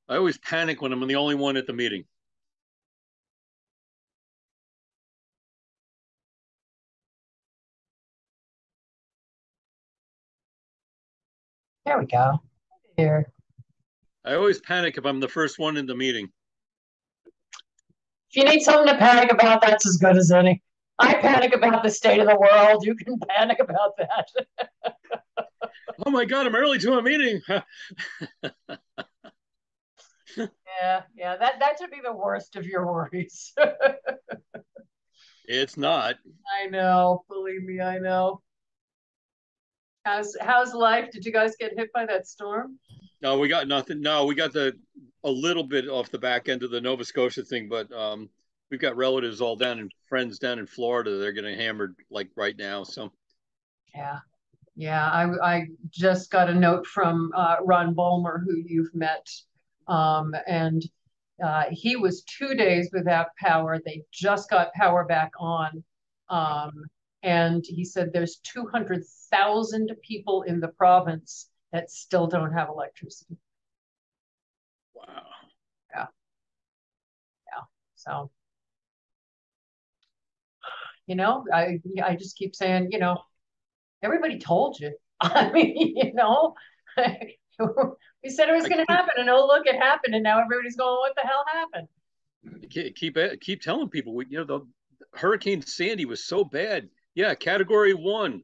I always panic when I'm the only one at the meeting. There we go. Here. I always panic if I'm the first one in the meeting. If you need something to panic about, that's as good as any. I panic about the state of the world. You can panic about that. Oh my God, I'm early to a meeting. Yeah, that should be the worst of your worries. It's not. I know, believe me, I know. How's life? Did you guys get hit by that storm? No, we got nothing. No, we got a little bit off the back end of the Nova Scotia thing, but we've got relatives all down and friends down in Florida. They're getting hammered like right now. So Yeah. Yeah, I just got a note from Ron Bulmer, who you've met, and he was 2 days without power. They just got power back on, um, and he said there's 200,000 people in the province that still don't have electricity. wow. Yeah, yeah. So, I just keep saying, everybody told you. I mean, we said it was going to happen, and oh, look, it happened, and now everybody's going, "What the hell happened?" Keep telling people. The Hurricane Sandy was so bad. Yeah, Category 1.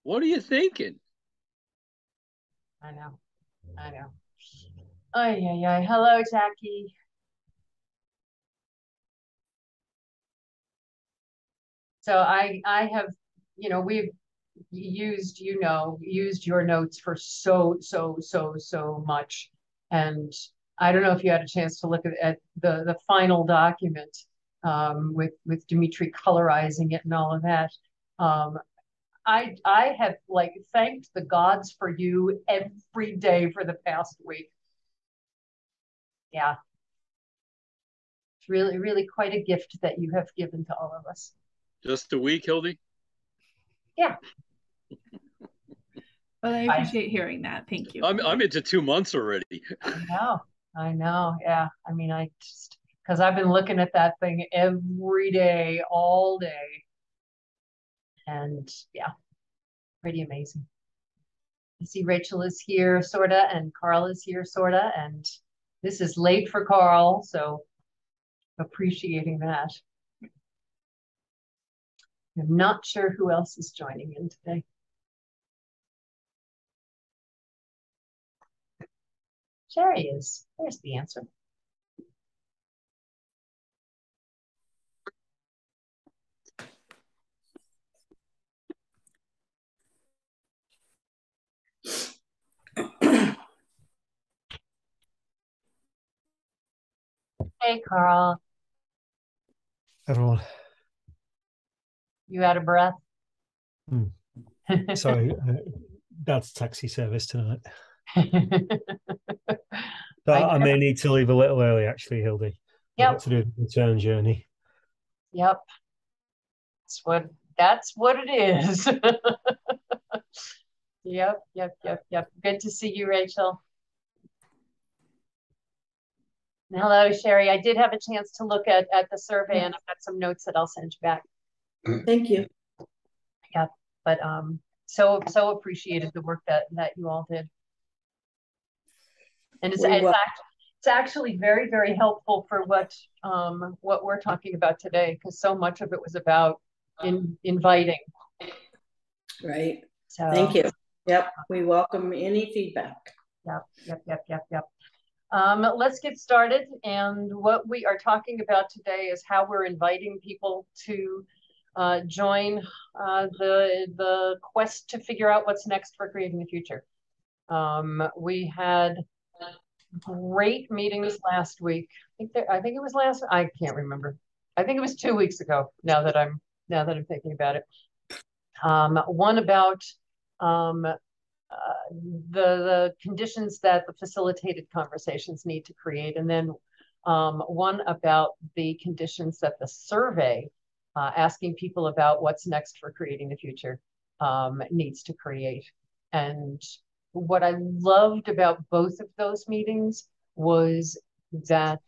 What are you thinking? I know, I know. Oh yeah. Hello, Jackie. So I have, we've used your notes for so much. And I don't know if you had a chance to look at the final document, with Dimitri colorizing it and all of that. Um, I have like thanked the gods for you every day for the past week. Yeah, it's really quite a gift that you have given to all of us. Just a week, Hildy? Yeah. Well, I appreciate hearing that. Thank you. I'm into 2 months already. I know. Yeah. I mean, because I've been looking at that thing every day, all day. And yeah, pretty amazing. You see, Rachel is here, sorta, and Carl is here, sorta, and this is late for Carl, so appreciating that. I'm not sure who else is joining in today. Sherry is. There's the answer. Hey, Carl. Everyone. You out of breath? Sorry, Dad's taxi service tonight. I may need to leave a little early, actually, Hildy. Yep. I've got to do the return journey. Yep. That's what it is. Yep. Good to see you, Rachel. Hello, Sherry. I did have a chance to look at the survey, and I've got some notes that I'll send you back. Thank you. Yeah, but so appreciated the work that you all did. And it's actually very helpful for what we're talking about today, because so much of it was about inviting. Right. So thank you. Yep. We welcome any feedback. Yep. Let's get started. And what we are talking about today is how we're inviting people to join the quest to figure out what's next for creating the future. We had great meetings last week. I think it was last. I can't remember. I think it was 2 weeks ago. Now that I'm thinking about it. One about the conditions that the facilitated conversations need to create, and then one about the conditions that the survey, asking people about what's next for creating the future, needs to create. And what I loved about both of those meetings was that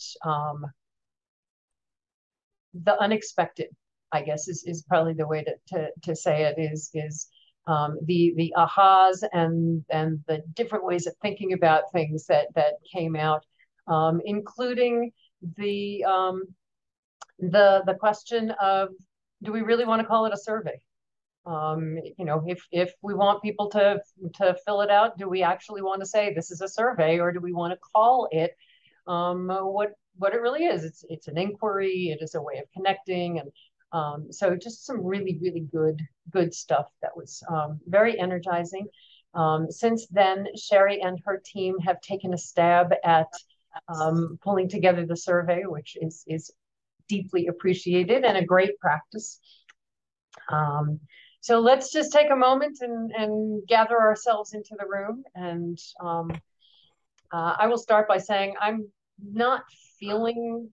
the unexpected, I guess, is probably the way to say it, is the ahas and the different ways of thinking about things that came out, including the question of, do we really want to call it a survey? If we want people to fill it out, do we actually want to say this is a survey, or do we want to call it what it really is? It's an inquiry. It is a way of connecting, and so just some really, really good stuff that was very energizing. Since then, Sherry and her team have taken a stab at pulling together the survey, which is deeply appreciated and a great practice. So let's just take a moment and gather ourselves into the room. And I will start by saying I'm not feeling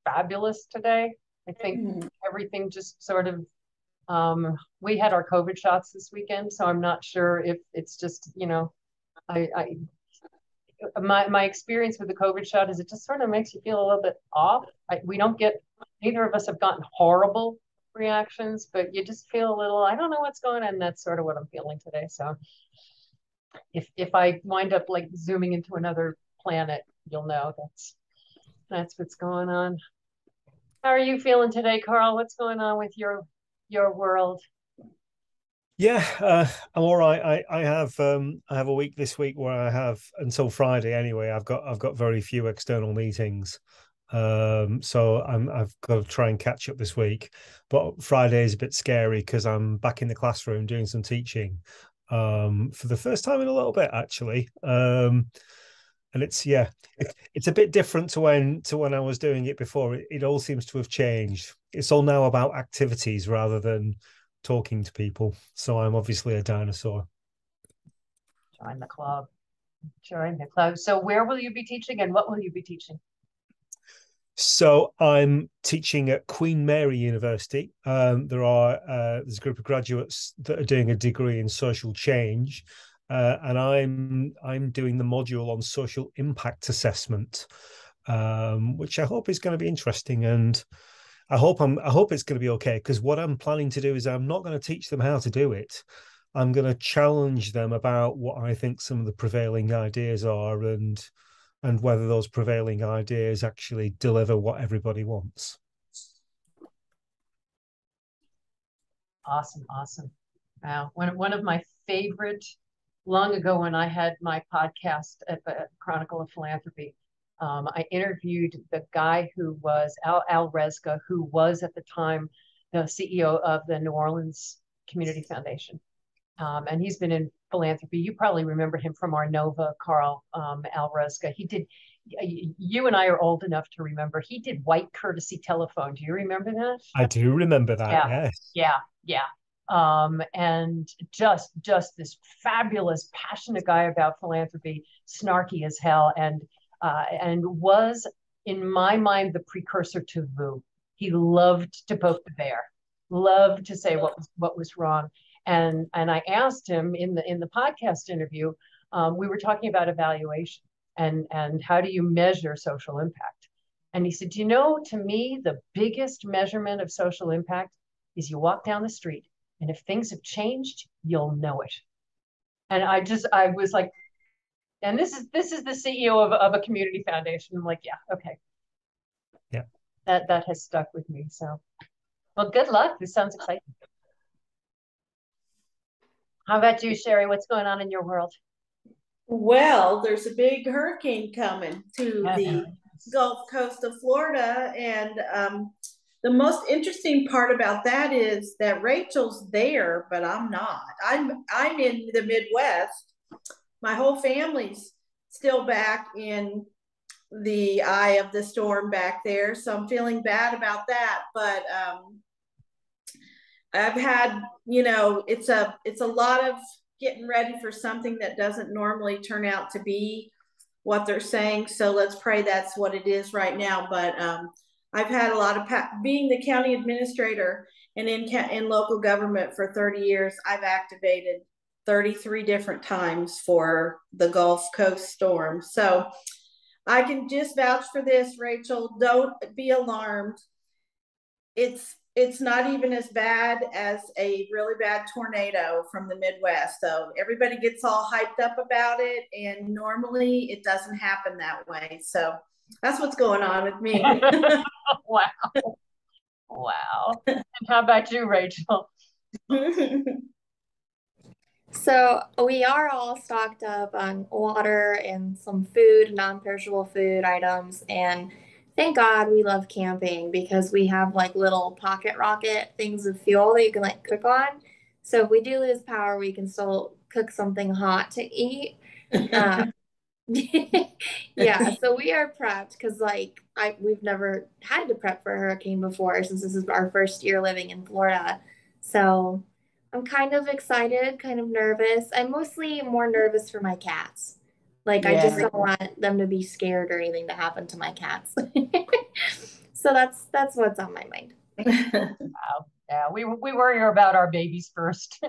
fabulous today. I think everything just sort of, we had our COVID shots this weekend, so I'm not sure if it's just, my experience with the COVID shot is it just sort of makes you feel a little bit off. Neither of us have gotten horrible reactions, but you just feel a little, I don't know what's going on. That's sort of what I'm feeling today. So if I wind up like zooming into another planet, you'll know that's what's going on. How are you feeling today, Carl? What's going on with your world? Yeah, I'm all right. I have a week this week where I have until Friday anyway. I've got very few external meetings. So I've got to try and catch up this week, but Friday is a bit scary because I'm back in the classroom doing some teaching for the first time in a little bit actually. And it's a bit different to when I was doing it before. It all seems to have changed. It's all now about activities rather than talking to people. So I'm obviously a dinosaur. Join the club. So where will you be teaching, and what will you be teaching? So I'm teaching at Queen Mary University. There's a group of graduates that are doing a degree in social change, and I'm doing the module on social impact assessment, which I hope is going to be interesting, and I hope it's going to be okay. Because what I'm planning to do is I'm not going to teach them how to do it. I'm going to challenge them about what I think some of the prevailing ideas are, and whether those prevailing ideas actually deliver what everybody wants. Awesome. Wow. One of my favorite, long ago when I had my podcast at the Chronicle of Philanthropy, I interviewed the guy who was Al Rezga, who was at the time the CEO of the New Orleans Community Foundation. And he's been in philanthropy. You probably remember him from our Nova, Carl, Al Rezga. He did, you and I are old enough to remember, he did white courtesy telephone. Do you remember that? I do remember that, yes. Yeah. And just this fabulous, passionate guy about philanthropy, snarky as hell, and was, in my mind, the precursor to Vu. He loved to poke the bear, loved to say what was wrong. And I asked him in the podcast interview, we were talking about evaluation and how do you measure social impact? And he said, to me, the biggest measurement of social impact is you walk down the street, and if things have changed, you'll know it. And I was like, and this is the CEO of a community foundation. I'm like, yeah, okay. Yeah. That has stuck with me. So, well, good luck. This sounds exciting. How about you, Sherry? What's going on in your world? Well, there's a big hurricane coming to the Gulf Coast of Florida, and the most interesting part about that is that Rachel's there, but I'm not. I'm in the Midwest. My whole family's still back in the eye of the storm back there, so I'm feeling bad about that. But I've had, it's a lot of getting ready for something that doesn't normally turn out to be what they're saying. So let's pray that's what it is right now. But I've had a lot of being the county administrator and in local government for 30 years. I've activated 33 different times for the Gulf Coast storm. So I can just vouch for this, Rachel. Don't be alarmed. It's not even as bad as a really bad tornado from the Midwest. So everybody gets all hyped up about it, and normally it doesn't happen that way. So that's what's going on with me. Wow. Wow. And how about you, Rachel? So we are all stocked up on water and some food, non-perishable food items, and thank God we love camping because we have like little pocket rocket things of fuel that you can like cook on. So if we do lose power, we can still cook something hot to eat. Yeah, so we are prepped because like we've never had to prep for a hurricane before since this is our first year living in Florida. So I'm kind of excited, kind of nervous. I'm mostly more nervous for my cats. Like I just don't want them to be scared or anything to happen to my cats. So that's what's on my mind. Wow. Yeah, we worry about our babies first.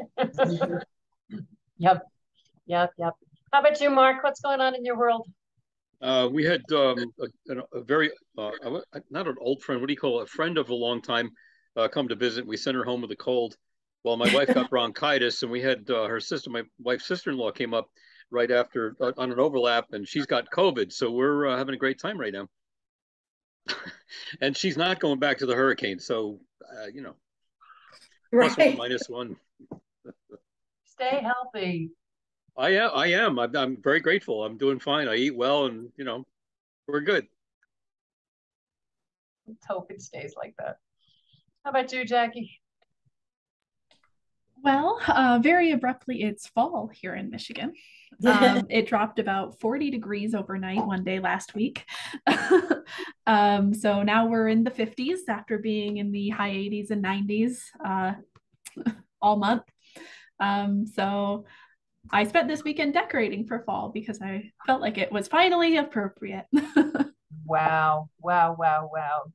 Yep. How about you, Mark? What's going on in your world? We had a very not an old friend. What do you call it? A friend of a long time come to visit. We sent her home with a cold. Well, my wife got bronchitis, and we had her sister, my wife's sister-in-law, came up right after on an overlap, and she's got COVID. So we're having a great time right now. And she's not going back to the hurricane. So you know, Right. plus one minus one. Stay healthy. I am. I'm very grateful. I'm doing fine. I eat well, and you know, we're good. Let's hope it stays like that. How about you, Jackie? Well, very abruptly, it's fall here in Michigan. It dropped about 40 degrees overnight one day last week. So now we're in the 50s after being in the high 80s and 90s all month. So I spent this weekend decorating for fall because I felt like it was finally appropriate. Wow.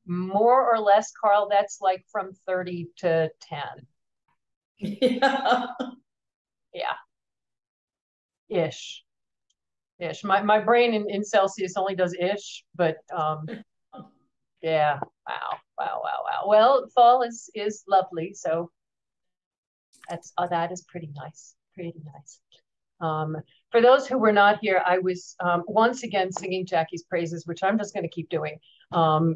More or less, Carl, that's like from 30 to 10. Yeah. Yeah. Ish. My brain in Celsius only does ish, but yeah. Wow. Well, fall is lovely, so that is pretty nice. For those who were not here, I was once again singing Jackie's praises, which I'm just going to keep doing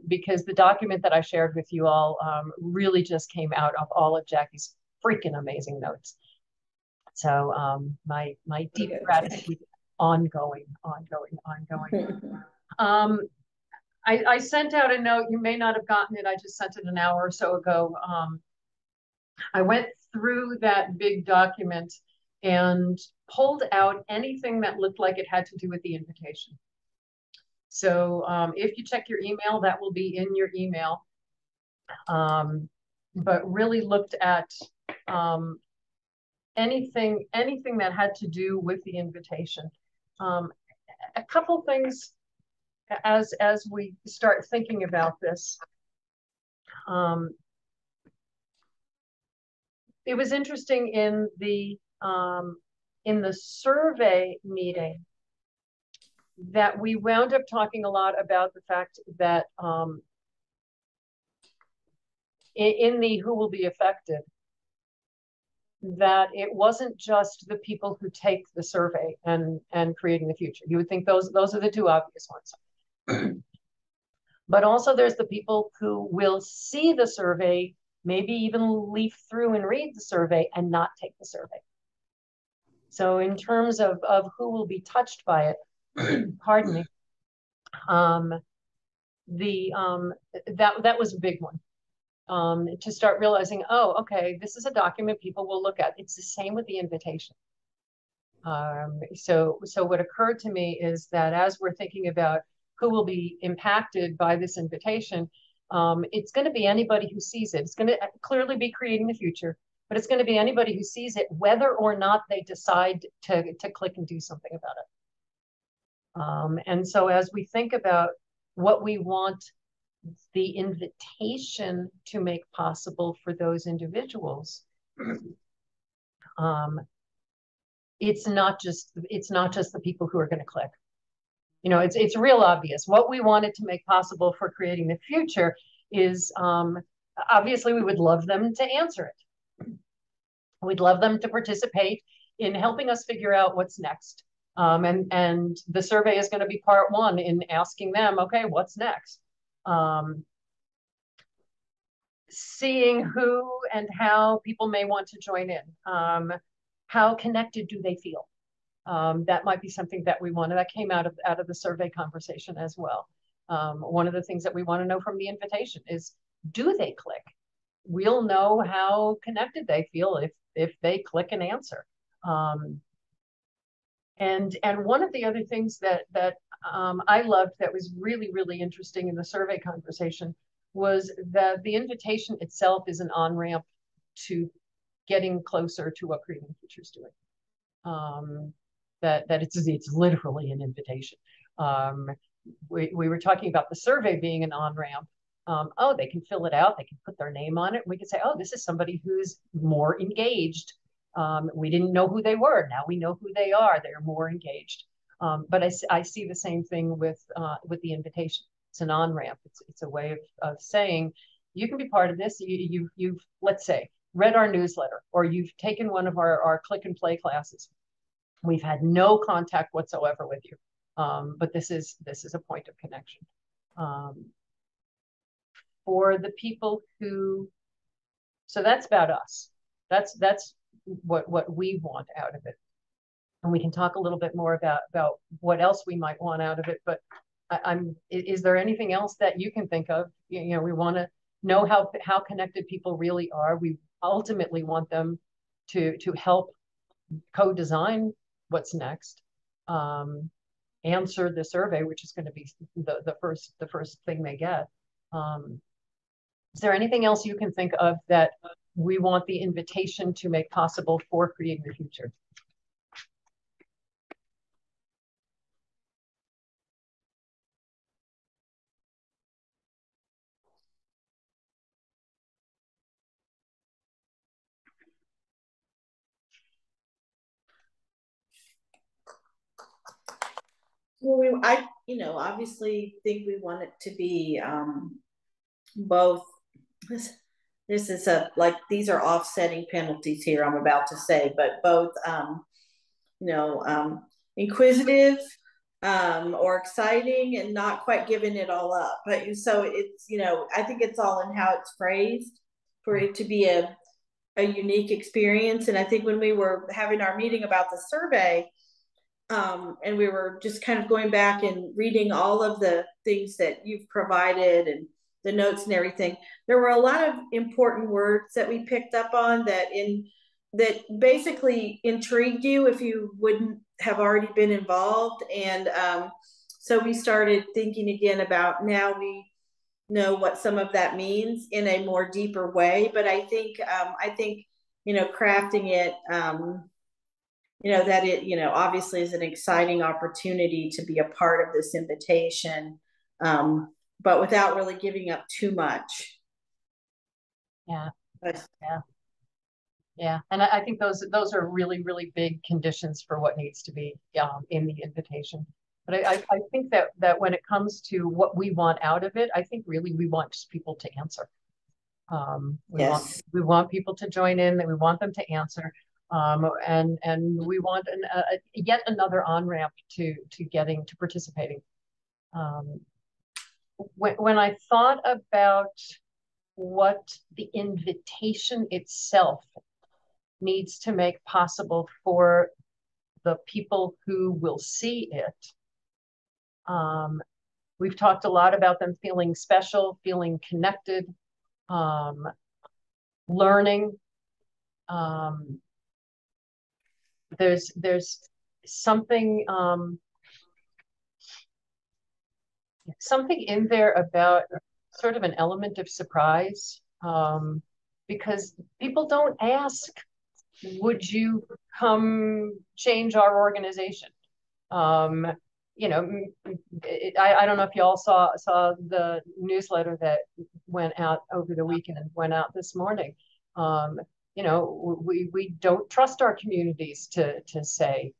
because the document that I shared with you all really just came out of all of Jackie's freaking amazing notes. So my deep gratitude, ongoing. I sent out a note. You may not have gotten it. I just sent it an hour or so ago. I went through that big document and pulled out anything that looked like it had to do with the invitation. So if you check your email, that will be in your email. But really looked at anything that had to do with the invitation. A couple things as we start thinking about this. It was interesting in the survey meeting that we wound up talking a lot about the fact that in the who will be affected, that it wasn't just the people who take the survey and creating the future. You would think those are the two obvious ones. But also there's the people who will see the survey, maybe even leaf through and read the survey and not take the survey. So in terms of who will be touched by it, pardon me, that was a big one. To start realizing, oh, okay, this is a document people will look at. It's the same with the invitation. So what occurred to me is that as we're thinking about who will be impacted by this invitation, it's going to be anybody who sees it. It's going to clearly be creating the future, but it's going to be anybody who sees it, whether or not they decide to click and do something about it. And so as we think about what we want the invitation to make possible for those individuals, it's not just the people who are going to click. it's real obvious. What we wanted to make possible for creating the future is obviously we would love them to answer it. We'd love them to participate in helping us figure out what's next. And the survey is going to be part one in asking them, okay, what's next? Seeing who and how people may want to join in. How connected do they feel? That might be something that we want. That came out of the survey conversation as well. One of the things that we want to know from the invitation is, do they click? We'll know how connected they feel if they click an answer. And one of the other things that I loved that was really, really interesting in the survey conversation was that the invitation itself is an on-ramp to getting closer to what Creating the Future is doing. That it's literally an invitation. We were talking about the survey being an on-ramp. Oh, they can fill it out. They can put their name on it. We can say, oh, this is somebody who's more engaged. We didn't know who they were. Now we know who they are. They're more engaged. But I see the same thing with the invitation. It's an on-ramp. It's a way of saying, you can be part of this. You've let's say, read our newsletter, or you've taken one of our click and play classes. We've had no contact whatsoever with you. But this is a point of connection. For the people who, so that's about us. That's what we want out of it. And we can talk a little bit more about what else we might want out of it. But is there anything else that you can think of? We want to know how connected people really are. We ultimately want them to help co-design what's next. Answer the survey, which is going to be the first thing they get. Is there anything else you can think of that we want the invitation to make possible for Creating the Future? Well, I obviously think we want it to be both. This is these are offsetting penalties here, I'm about to say, but both inquisitive or exciting, and not quite giving it all up. But so it's I think it's all in how it's phrased for it to be a unique experience. And I think when we were having our meeting about the survey, and we were just kind of going back and reading all of the things that you've provided and the notes and everything, there were a lot of important words that we picked up on that basically intrigued you if you wouldn't have already been involved. And so we started thinking again about, now we know what some of that means in a more deeper way. But I think crafting it, that it, obviously is an exciting opportunity to be a part of this invitation, but without really giving up too much. Yeah. Yeah. And I think those are really, really big conditions for what needs to be in the invitation. But I think that when it comes to what we want out of it, I think really we want just people to answer. We want people to join in, that we want them to answer. And we want yet another on-ramp to participating. When I thought about what the invitation itself needs to make possible for the people who will see it, we've talked a lot about them feeling special, feeling connected, learning. There's something in there about sort of an element of surprise, because people don't ask, would you come change our organization? I don't know if you all saw the newsletter that went out over the weekend and went out this morning. We don't trust our communities to say,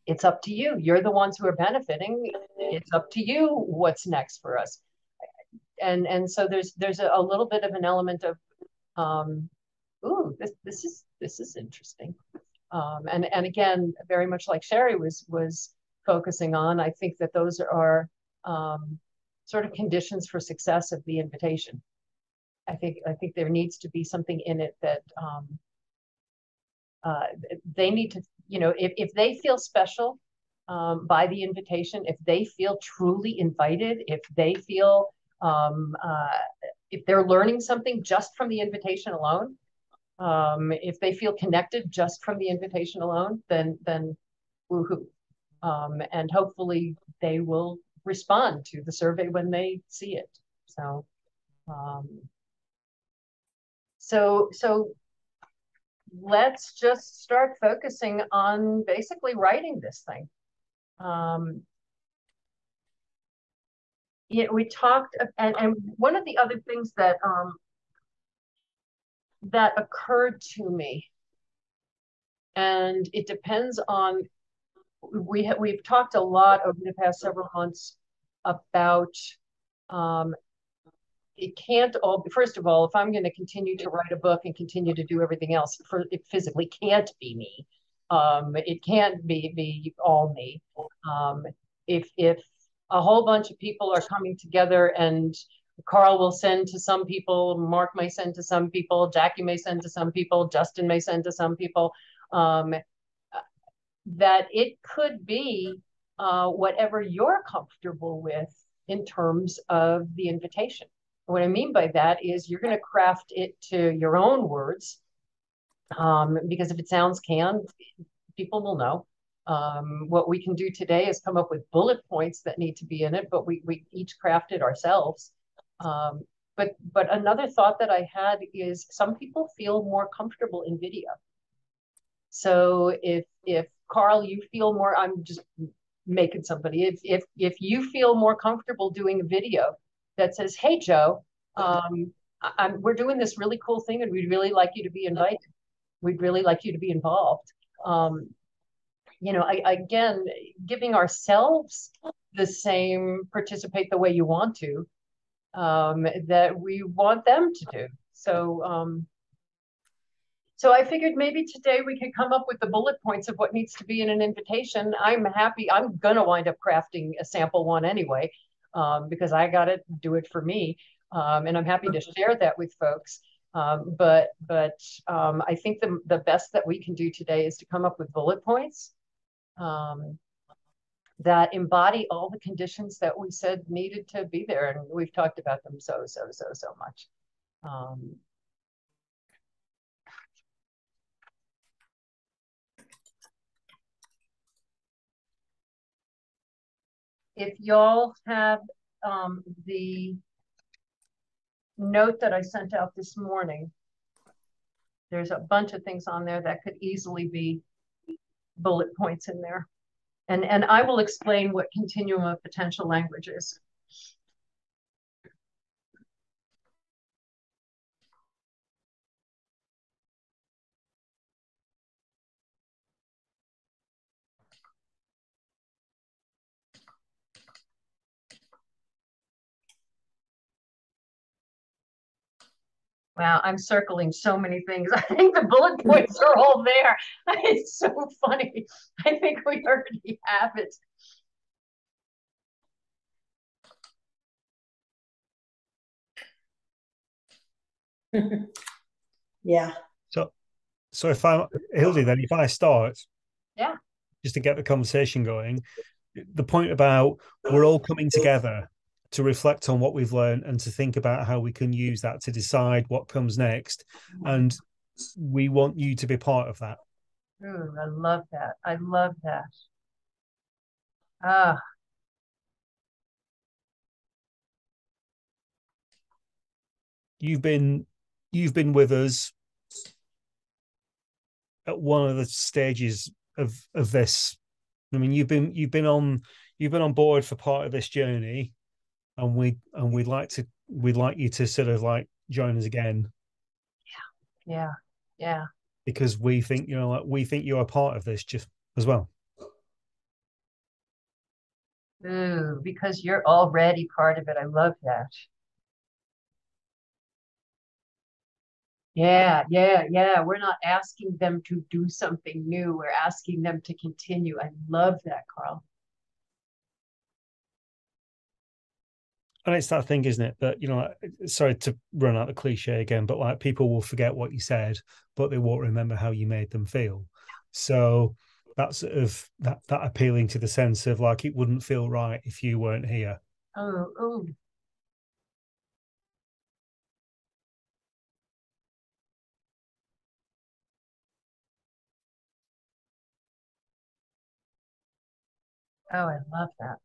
it's up to you. You're the ones who are benefiting. It's up to you what's next for us. And so there's a little bit of an element of, ooh, this is interesting. And again, very much like Sherry was focusing on, I think that those are sort of conditions for success of the invitation. I think there needs to be something in it that they need to, if they feel special by the invitation, if they feel truly invited, if they feel if they're learning something just from the invitation alone, if they feel connected just from the invitation alone, then woohoo. And hopefully they will respond to the survey when they see it. So let's just start focusing on basically writing this thing. We talked, and one of the other things that that occurred to me, and it depends on, we've talked a lot over the past several months about it can't all be, first of all, if I'm going to continue to write a book and continue to do everything else, it physically can't be me. It can't be all me. If a whole bunch of people are coming together, and Carl will send to some people, Mark may send to some people, Jackie may send to some people, Justin may send to some people, that it could be whatever you're comfortable with in terms of the invitation. What I mean by that is you're going to craft it to your own words, because if it sounds canned, people will know. What we can do today is come up with bullet points that need to be in it, but we each craft it ourselves. But another thought that I had is some people feel more comfortable in video. So if Carl, you feel more, I'm just making somebody, if you feel more comfortable doing a video that says, hey, Joe, we're doing this really cool thing and we'd really like you to be invited. We'd really like you to be involved. Again, giving ourselves the same participate the way you want to, that we want them to do. So I figured maybe today we could come up with the bullet points of what needs to be in an invitation. I'm happy. I'm going to wind up crafting a sample one anyway, because I got to do it for me. And I'm happy to share that with folks. But I think the best that we can do today is to come up with bullet points that embody all the conditions that we said needed to be there. And we've talked about them so much. If y'all have the note that I sent out this morning, there's a bunch of things on there that could easily be bullet points in there. And I will explain what continuum of potential language is. Wow, I'm circling so many things. I think the bullet points are all there. It's so funny. I think we already have it. Yeah. So if I, Hildy, then if I start, yeah, just to get the conversation going, the point about we're all coming together to reflect on what we've learned and to think about how we can use that to decide what comes next. And we want you to be part of that. Ooh, I love that. I love that. Ah. You've been with us at one of the stages of this. I mean, you've been on board for part of this journey, and we'd like you to sort of like join us again. Yeah. Because we think, we think you're a part of this just as well. Ooh, because you're already part of it. I love that. Yeah, yeah, yeah. We're not asking them to do something new. We're asking them to continue. I love that, Carl. And it's that thing, isn't it, that, you know, sorry to run out the cliche again, but like people will forget what you said, but they won't remember how you made them feel. So that's sort of that appealing to the sense of like it wouldn't feel right if you weren't here. Oh, oh. Oh, I love that.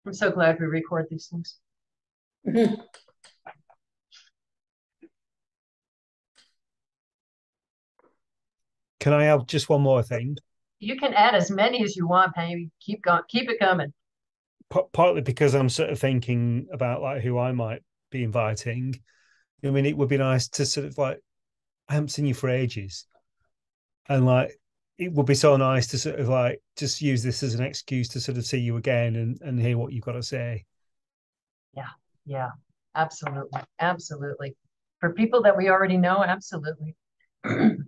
I'm so glad we record these things. Can I have just one more thing? You can add as many as you want, Penny. Keep going. Keep it coming. Partly because I'm sort of thinking about like who I might be inviting. I mean, it would be nice to sort of like, I haven't seen you for ages. And like, it would be so nice to sort of like just use this as an excuse to sort of see you again and hear what you've got to say. Yeah, yeah, absolutely. Absolutely. For people that we already know, absolutely. I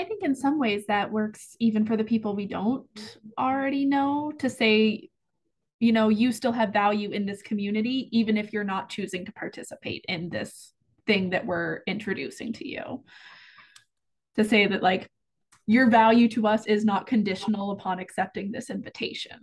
think in some ways that works even for the people we don't already know, to say, you know, you still have value in this community, even if you're not choosing to participate in this thing that we're introducing to you. To say that, like, your value to us is not conditional upon accepting this invitation.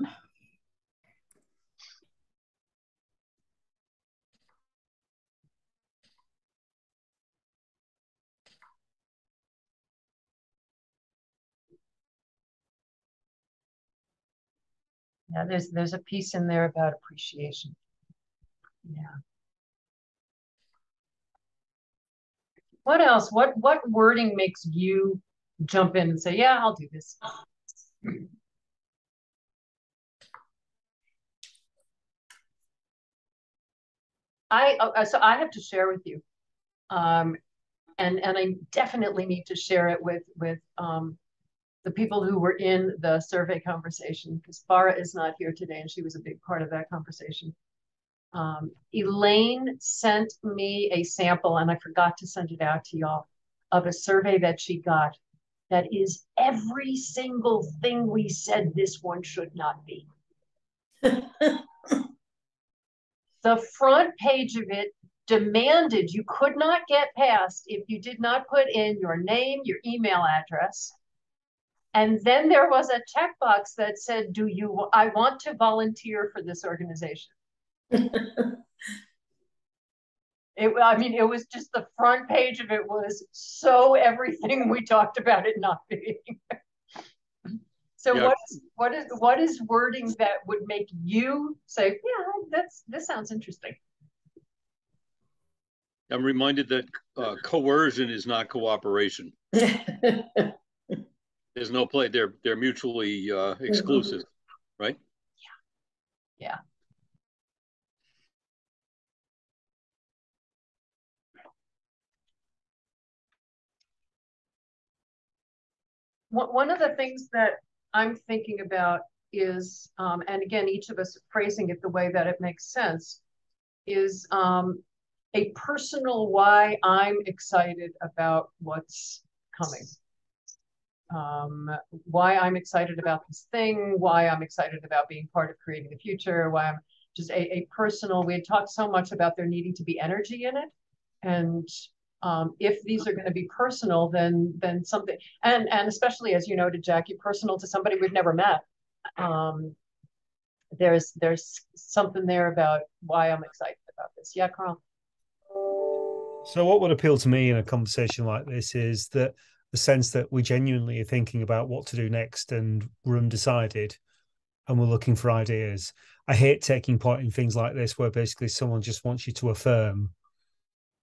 Yeah, there's a piece in there about appreciation. Yeah. What else? What wording makes you jump in and say, yeah, I'll do this? So I have to share with you, and I definitely need to share it with the people who were in the survey conversation, because Farah is not here today, and she was a big part of that conversation. Elaine sent me a sample, and I forgot to send it out to y'all, of a survey that she got that is every single thing we said this one should not be. The front page of it demanded you could not get past if you did not put in your name, your email address. And then there was a checkbox that said, I want to volunteer for this organization. It was just the front page of it was so everything we talked about it not being. So yeah. What is wording that would make you say, yeah, this sounds interesting? I'm reminded that coercion is not cooperation. There's no play. They're mutually exclusive, right? Yeah. Yeah. One of the things that I'm thinking about is, and again, each of us phrasing it the way that it makes sense, is a personal why I'm excited about what's coming. Why I'm excited about this thing, why I'm excited about being part of creating the future, why I'm just a personal, we had talked so much about there needing to be energy in it. And if these are going to be personal, then something, and especially as you noted, Jackie, personal to somebody we've never met. There's something there about why I'm excited about this. Yeah, Carl. So what would appeal to me in a conversation like this is that the sense that we genuinely are thinking about what to do next and we're undecided and we're looking for ideas. I hate taking part in things like this where basically someone just wants you to affirm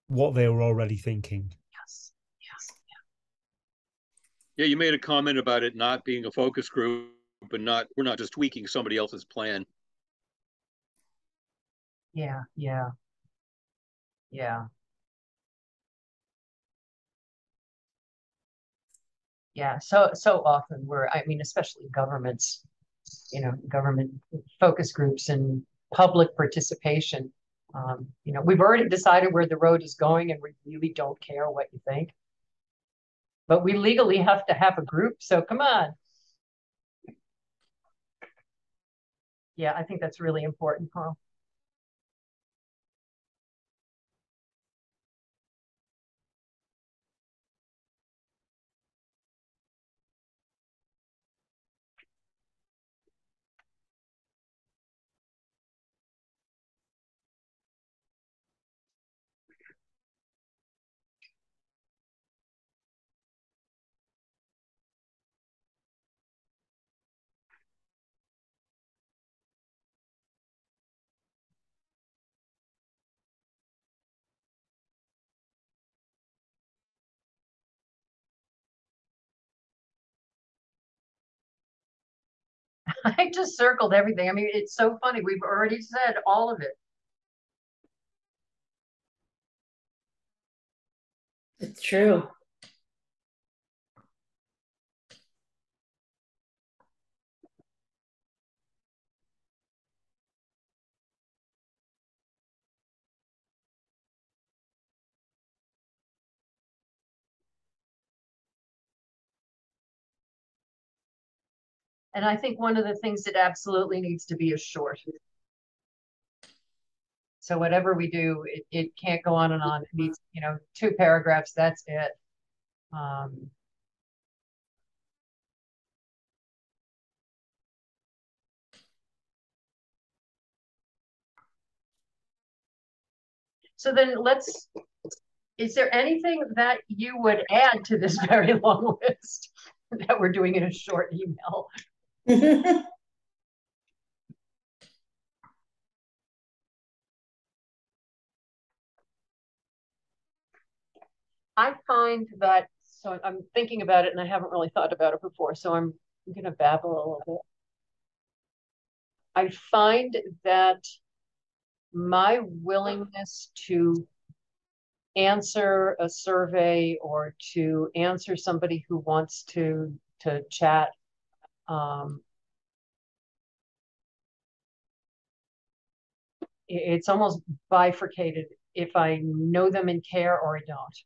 what they were already thinking. Yes. Yeah, you made a comment about it not being a focus group and we're not just tweaking somebody else's plan. Yeah, yeah, yeah. Yeah, so often I mean, especially governments, government focus groups and public participation. We've already decided where the road is going and we really don't care what you think. But we legally have to have a group, so come on. Yeah, I think that's really important, Carl. I just circled everything. I mean, it's so funny. We've already said all of it. It's true. And I think one of the things that absolutely needs to be is short. So whatever we do, it can't go on and on. It needs, 2 paragraphs, that's it. So then is there anything that you would add to this very long list that we're doing in a short email? I find that, so I'm thinking about it and I haven't really thought about it before, so I'm going to babble a little bit. I find that my willingness to answer a survey or to answer somebody who wants to chat, it's almost bifurcated if I know them and care or I don't.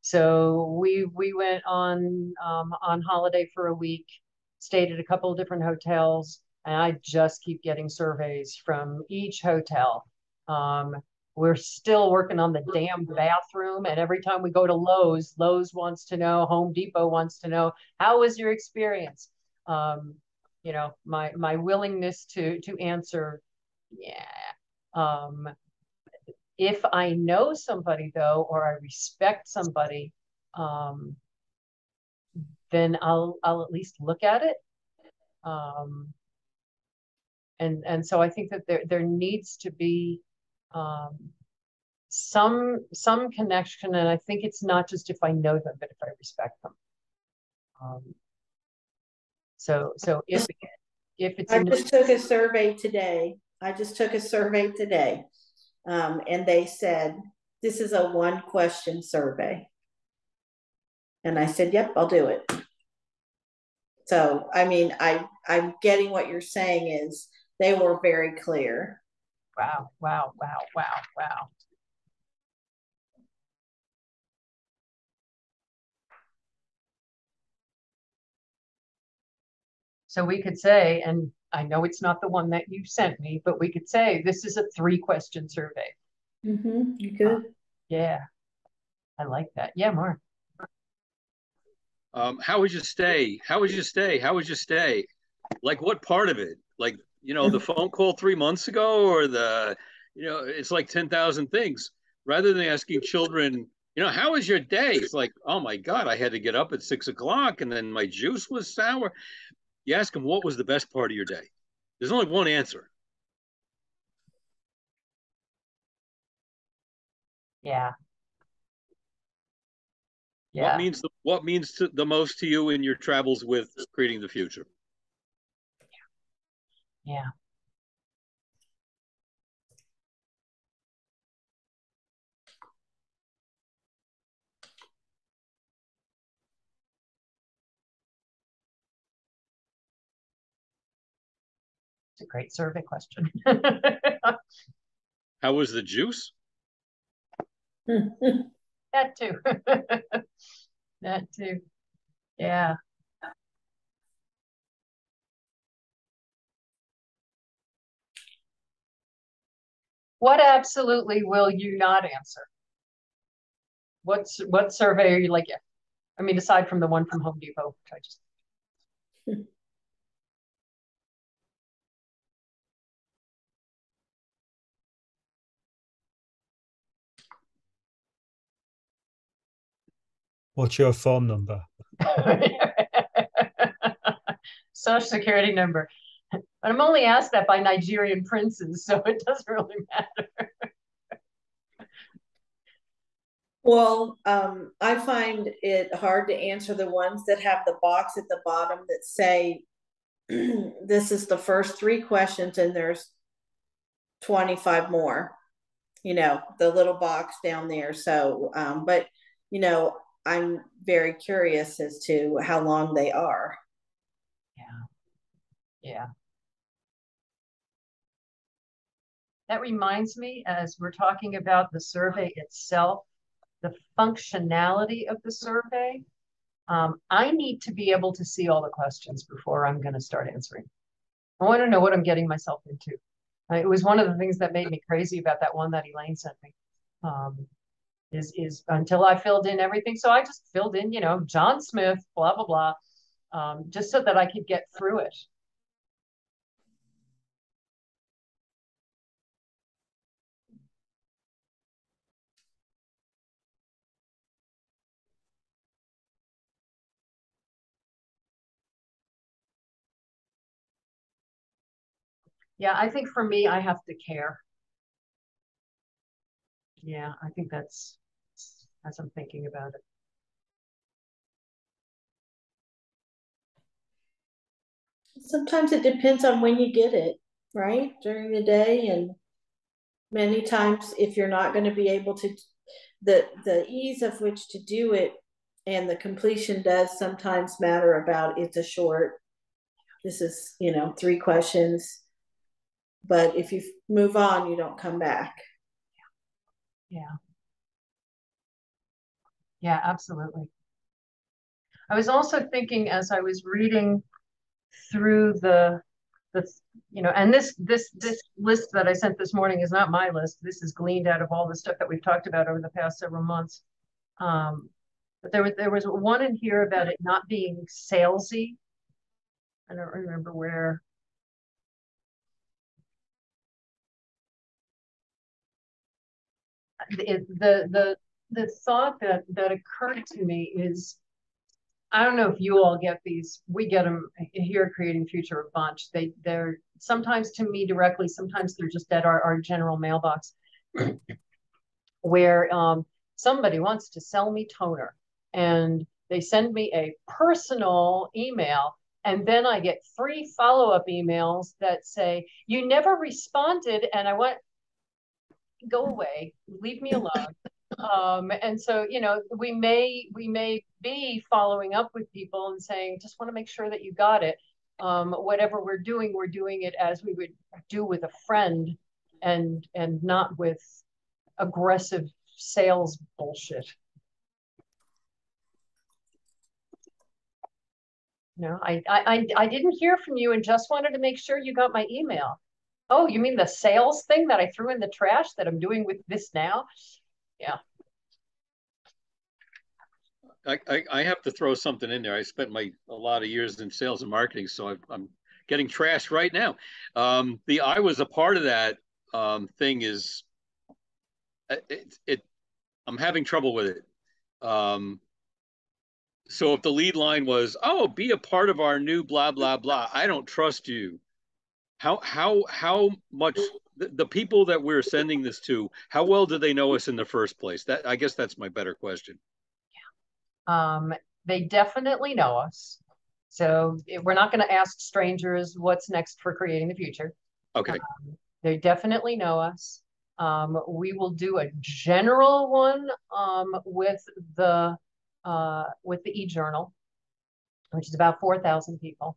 So we went on holiday for a week, stayed at a couple of different hotels, and I just keep getting surveys from each hotel. We're still working on the damn bathroom, and every time we go to Lowe's wants to know, Home Depot wants to know, how was your experience? My willingness to answer, yeah. If I know somebody though, or I respect somebody, then I'll at least look at it. And so I think that there needs to be some connection, and I think it's not just if I know them, but if I respect them. So if it's I just took a survey today. And they said, this is a 1-question survey. And I said, yep, I'll do it. So, I mean, I'm getting what you're saying is they were very clear. Wow, wow, wow, wow, wow. So we could say, and I know it's not the one that you sent me, but we could say this is a 3-question survey. You could. Yeah, I like that. Yeah, Mark. How was your stay? How was your stay? How was your stay? Like what part of it? Like, the phone call 3 months ago, or it's like 10,000 things. Rather than asking children, how was your day? It's like, oh my God, I had to get up at 6 o'clock and then my juice was sour. You ask them, what was the best part of your day? There's only one answer. Yeah. Yeah. What means the most to you in your travels with Creating the Future? Yeah. It's a great survey question. How was the juice? That too. That too. Yeah. What absolutely will you not answer? What survey are you like? Yeah. I mean, aside from the one from Home Depot, which I just. What's your phone number? Social security number. But I'm only asked that by Nigerian princes, so it doesn't really matter. Well, I find it hard to answer the ones that have the box at the bottom that say, this is the first 3 questions and there's 25 more, you know, the little box down there. So, but, you know, I'm very curious as to how long they are. Yeah. Yeah. That reminds me, as we're talking about the survey itself, the functionality of the survey, I need to be able to see all the questions before I'm going to start answering. I want to know what I'm getting myself into. It was one of the things that made me crazy about that one that Elaine sent me. Is until I filled in everything. So I just filled in, you know, John Smith, blah, blah, blah, just so that I could get through it. Yeah, I think for me, I have to care. Yeah, I think that's as I'm thinking about it. Sometimes it depends on when you get it, right? During the day. And many times if you're not going to be able to, the ease of which to do it and the completion does sometimes matter about it's a short, this is, you know, 3 questions. But if you move on, you don't come back. Yeah. Yeah, absolutely. I was also thinking as I was reading through the you know, and this list that I sent this morning is not my list. This is gleaned out of all the stuff that we've talked about over the past several months. But there was one in here about it not being salesy. I don't remember where. The thought that occurred to me is, I don't know if you all get these. We get them here at Creating Future a bunch. They're sometimes to me directly, sometimes they're just at our general mailbox, where somebody wants to sell me toner, and they send me a personal email, and then I get 3 follow-up emails that say, you never responded, and I went, go away, leave me alone. And so, you know, we may be following up with people and saying, just want to make sure that you got it. Whatever we're doing it as we would do with a friend, and not with aggressive sales bullshit. No, I didn't hear from you and just wanted to make sure you got my email. Oh, you mean the sales thing that I threw in the trash that I'm doing with this now? Yeah. I have to throw something in there. I spent a lot of years in sales and marketing, so I'm getting trashed right now. The I was a part of that thing is I'm having trouble with it. So if the lead line was, "Oh, be a part of our new blah blah blah," I don't trust you. How much the people that we're sending this to, how well do they know us in the first place? That, I guess that's my better question. They definitely know us. So we're not going to ask strangers what's next for Creating the Future. Okay. They definitely know us. We will do a general one with the e-journal, which is about 4,000 people.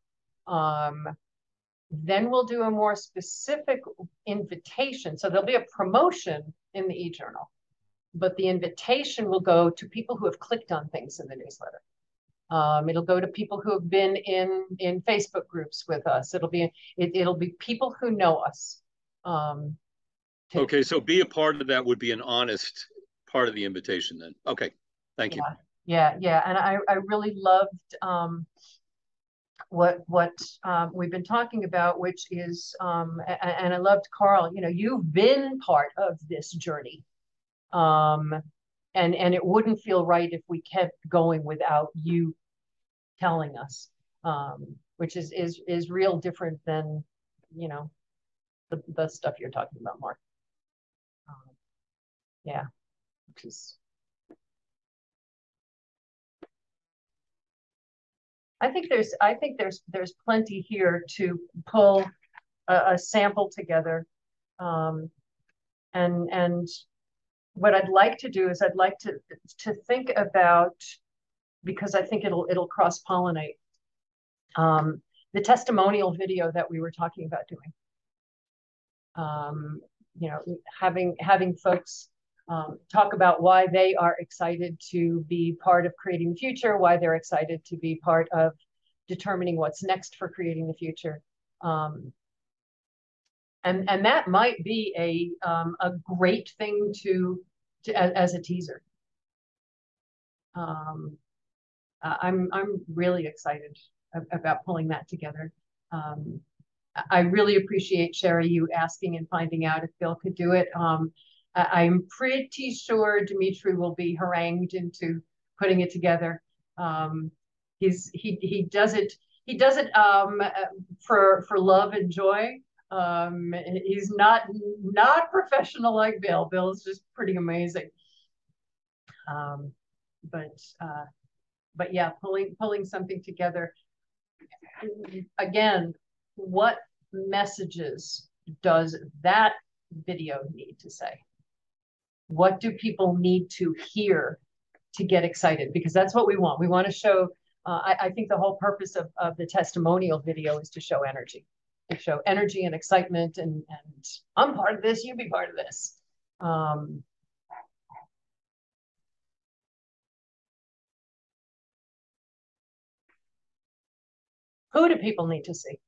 Then we'll do a more specific invitation. So there'll be a promotion in the e-journal, but the invitation will go to people who have clicked on things in the newsletter. It'll go to people who have been in Facebook groups with us. It'll be people who know us. Okay, so be a part of that would be an honest part of the invitation then. Okay, thank you. Yeah. And I really loved what we've been talking about, which is, and I loved Carl, you've been part of this journey. And it wouldn't feel right if we kept going without you telling us, which is real different than, the stuff you're talking about, Mark. Yeah, which is, I think there's plenty here to pull a sample together, and what I'd like to do is I'd like to think about, because I think it'll cross-pollinate, the testimonial video that we were talking about doing. Having folks talk about why they are excited to be part of creating the future, why they're excited to be part of determining what's next for creating the future. And that might be a great thing to as a teaser. I'm really excited about pulling that together. I really appreciate, Sherry, you asking and finding out if Bill could do it. I'm pretty sure Dimitri will be harangued into putting it together. He does it for love and joy. He's not professional like Bill. Bill is just pretty amazing. But yeah, pulling something together. Again, what messages does that video need to say? What do people need to hear to get excited? Because that's what we want. We want to show, I think the whole purpose of the testimonial video is to show energy. To show energy and excitement, and I'm part of this, you be part of this. Who do people need to see?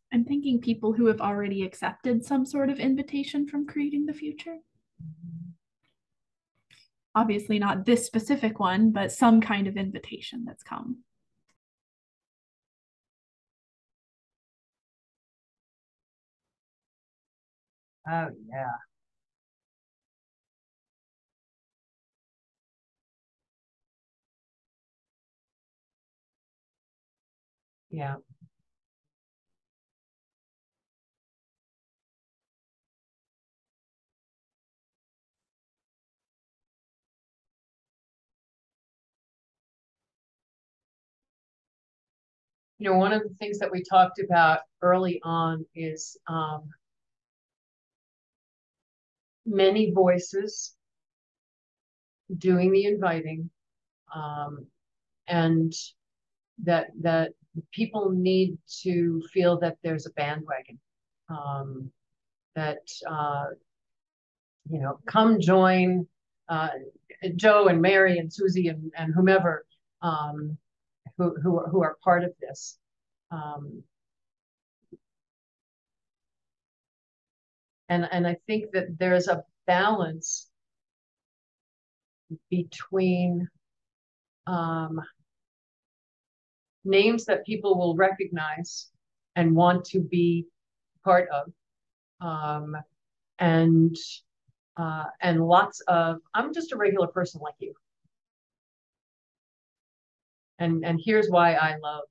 I'm thinking people who have already accepted some sort of invitation from creating the future. Obviously not this specific one, but some kind of invitation that's come. Oh, yeah. Yeah. One of the things that we talked about early on is many voices doing the inviting, and that people need to feel that there's a bandwagon, that come join Joe and Mary and Susie and whomever, who are part of this. And I think that there's a balance between names that people will recognize and want to be part of, and lots of, I'm just a regular person like you. And here's why I love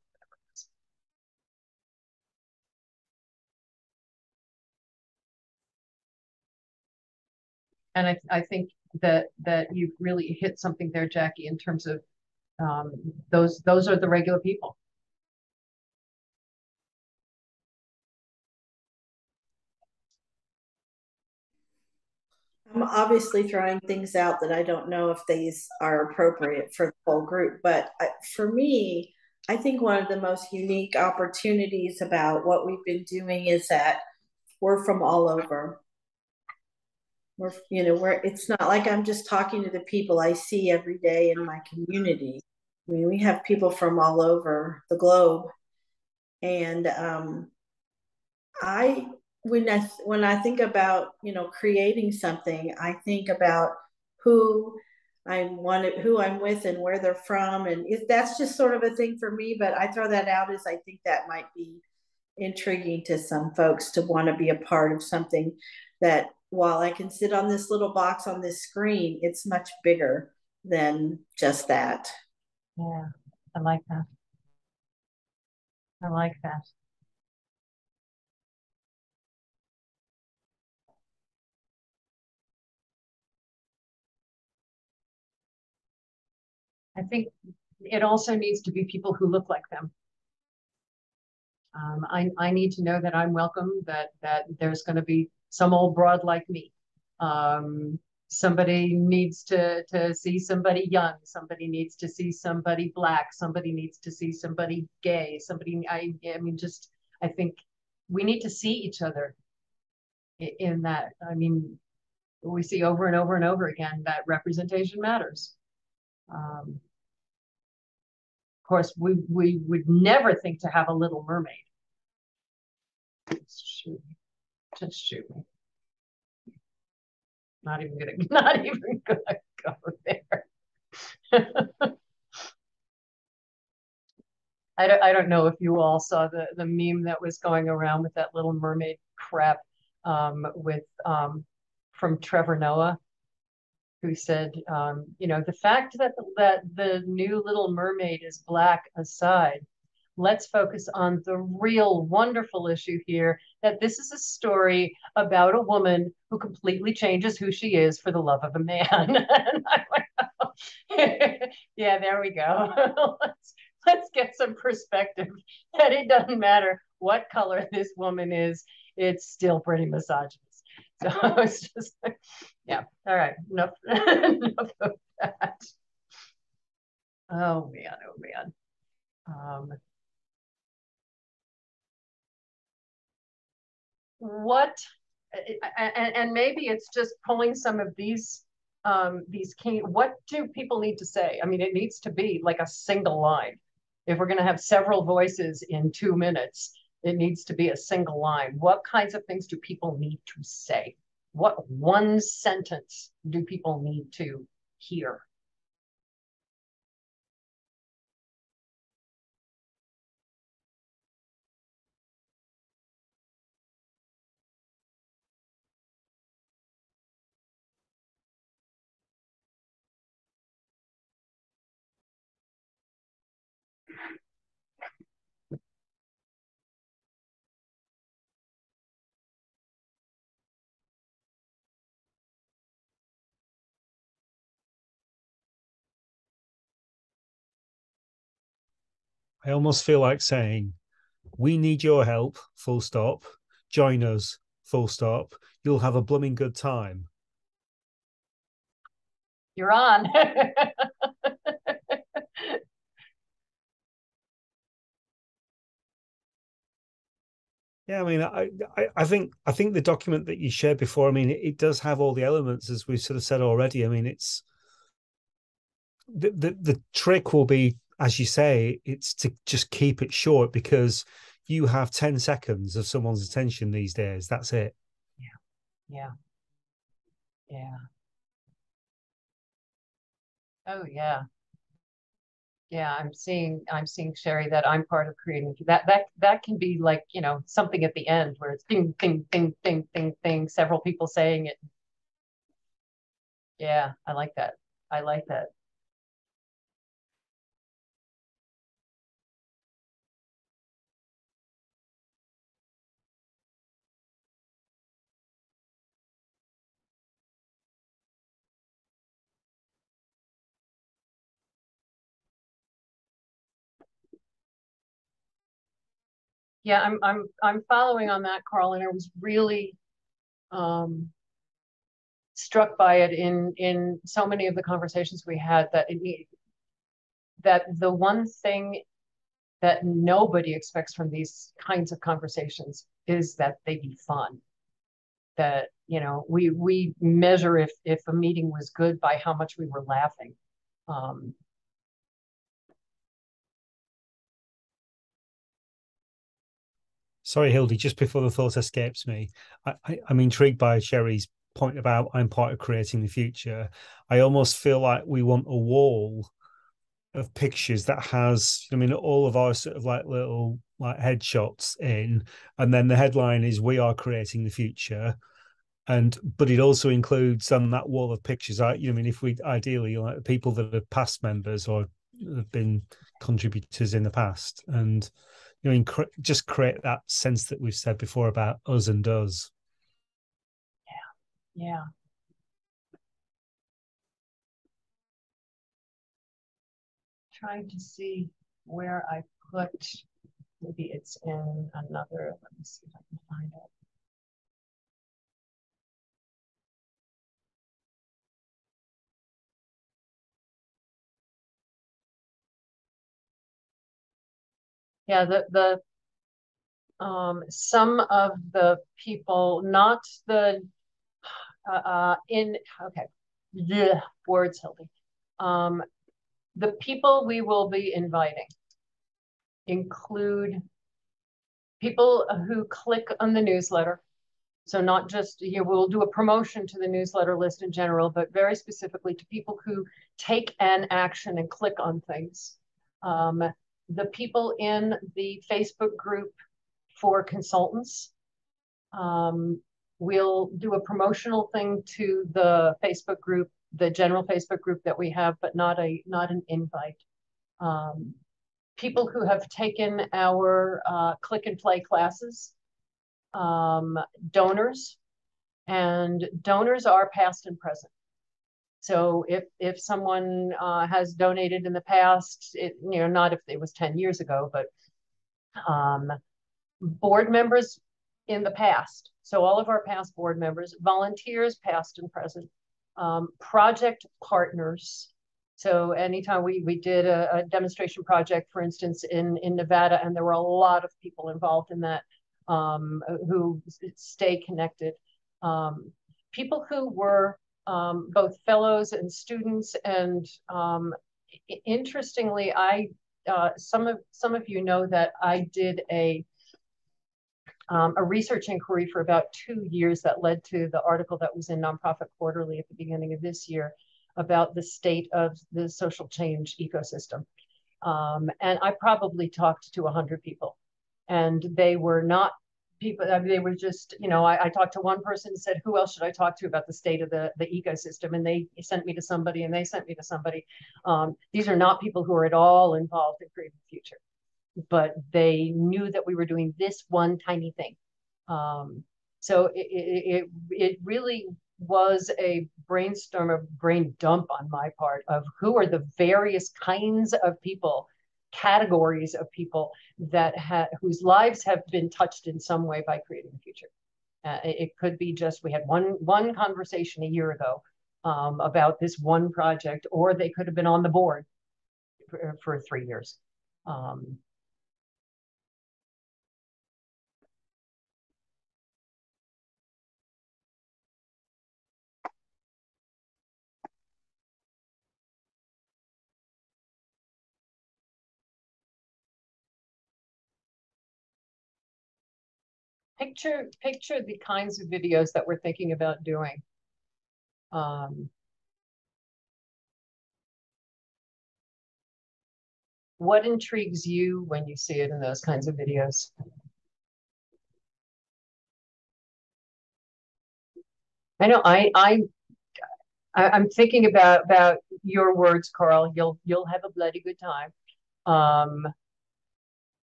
And I think that you've really hit something there, Jackie, in terms of those are the regular people. I'm obviously throwing things out that I don't know if these are appropriate for the whole group, but for me, I think one of the most unique opportunities about what we've been doing is that we're from all over. We're it's not like I'm just talking to the people I see every day in my community. I mean, we have people from all over the globe, and I when I think about creating something, I think about who who I'm with, and where they're from, and that's just sort of a thing for me. But I throw that out as I think that might be intriguing to some folks to want to be a part of something that, while I can sit on this little box on this screen, it's much bigger than just that. Yeah, I like that. I like that. I think it also needs to be people who look like them. I need to know that I'm welcome, that there's going to be some old broad like me. Somebody needs to see somebody young. Somebody needs to see somebody Black. Somebody needs to see somebody gay. I mean, just, I think we need to see each other in that. I mean, we see over and over and over again that representation matters. Of course, we would never think to have a Little Mermaid. Just shoot me. Not even gonna go there. I don't know if you all saw the meme that was going around with that Little Mermaid crap from Trevor Noah, who said, the fact that the new Little Mermaid is Black aside, let's focus on the real wonderful issue here, that this is a story about a woman who completely changes who she is for the love of a man. Yeah, there we go. Let's get some perspective that it doesn't matter what color this woman is, it's still pretty misogynist. So it's just, yeah, all right, enough of that. Oh man. What, and maybe it's just pulling some of these key, what do people need to say? I mean, it needs to be like a single line. If we're going to have several voices in 2 minutes, it needs to be a single line. What kinds of things do people need to say? What one sentence do people need to hear? I almost feel like saying, we need your help, full stop. Join us, full stop. You'll have a blooming good time. You're on. Yeah, I mean, I think the document that you shared before, I mean, it does have all the elements, as we've sort of said already. I mean, it's the trick will be, as you say, it's to just keep it short, because you have 10 seconds of someone's attention these days. That's it. Yeah. Oh yeah. Yeah, I'm seeing, Sherry, that I'm part of creating that can be like, something at the end where it's ding, ding, ding, ding, ding, ding, several people saying it. Yeah, I like that. I like that. Yeah, I'm following on that, Carl, and I was really struck by it in so many of the conversations we had that the one thing that nobody expects from these kinds of conversations is that they be fun. That, you know, we measure if a meeting was good by how much we were laughing. Sorry, Hildy, just before the thought escapes me, I'm intrigued by Sherry's point about I'm part of creating the future. I almost feel like we want a wall of pictures that has, I mean, all of our sort of like little like headshots in, and then the headline is "We are creating the future." And but it also includes on that wall of pictures. I mean, if we ideally like people that are past members or have been contributors in the past, and you know, just create that sense that we've said before about us and us. Yeah, yeah. Trying to see where I put. Maybe it's in another. Let me see if I can find it. Yeah, some of the people, not the in okay, the words, Hildy. The people we will be inviting include people who click on the newsletter. So not just here, we'll do a promotion to the newsletter list in general, but very specifically to people who take an action and click on things. The people in the Facebook group for consultants. We'll do a promotional thing to the Facebook group, the general Facebook group that we have, but not an invite. People who have taken our click and play classes, donors, and donors are past and present. So if someone has donated in the past, you know, not if it was 10 years ago, but board members in the past. So all of our past board members, volunteers, past and present, project partners. So anytime we did a demonstration project, for instance, in Nevada, and there were a lot of people involved in that who stay connected. People who were both fellows and students, and interestingly, some of you know that I did a research inquiry for about 2 years that led to the article that was in Nonprofit Quarterly at the beginning of this year about the state of the social change ecosystem. And I probably talked to 100 people, and they were not people, I mean, they were just, you know, I talked to one person and said, who else should I talk to about the state of the ecosystem? And they sent me to somebody, and they sent me to somebody. These are not people who are at all involved in creating the future, but they knew that we were doing this one tiny thing. So it really was a brainstorm, a brain dump on my part of who are the various kinds of people, categories of people that whose lives have been touched in some way by creating the future. It could be just we had one conversation a year ago about this one project, or they could have been on the board for 3 years. Picture the kinds of videos that we're thinking about doing. What intrigues you when you see it in those kinds of videos? I know I'm thinking about your words, Carl. You'll have a bloody good time.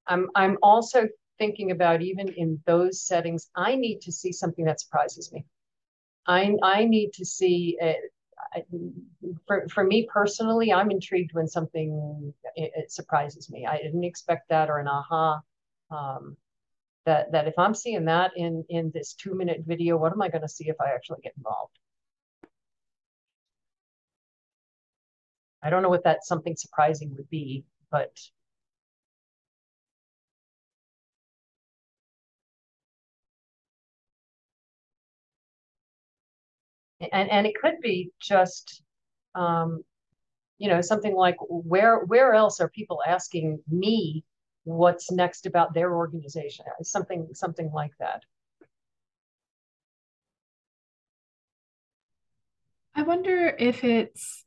I'm also thinking about, even in those settings, I need to see something that surprises me. I need to see for me personally, I'm intrigued when something it surprises me. I didn't expect that, or an aha. That if I'm seeing that in this 2-minute video, what am I going to see if I actually get involved? I don't know what that something surprising would be, but and it could be just something like where else are people asking me what's next about their organization? Something like that. I wonder if it's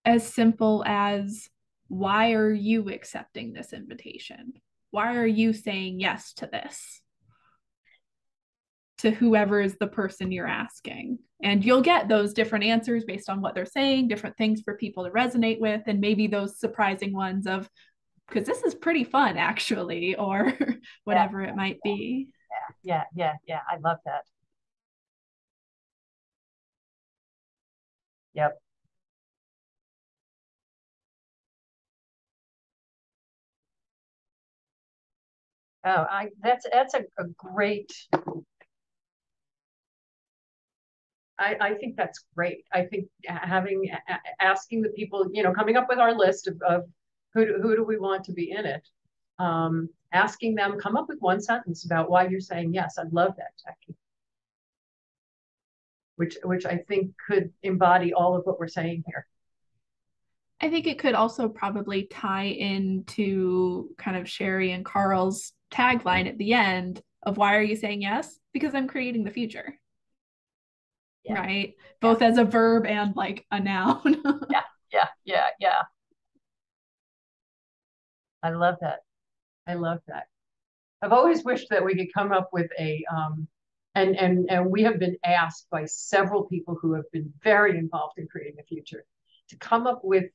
as simple as, why are you accepting this invitation? Why are you saying yes to this? To whoever is the person you're asking. And you'll get those different answers based on what they're saying, different things for people to resonate with, and maybe those surprising ones of, because this is pretty fun actually, or whatever it might be. Yeah. I love that. Yep. Oh, that's a great. I think that's great. I think asking the people, coming up with our list of who do we want to be in it, asking them, come up with one sentence about why you're saying yes. I love that, Jackie. Which I think could embody all of what we're saying here. I think it could also probably tie into kind of Sherry and Carl's tagline at the end of, why are you saying yes? Because I'm creating the future. Yeah. Right? Both as a verb and like a noun. Yeah. I love that. I've always wished that we could come up with a and we have been asked by several people who have been very involved in creating the future to come up with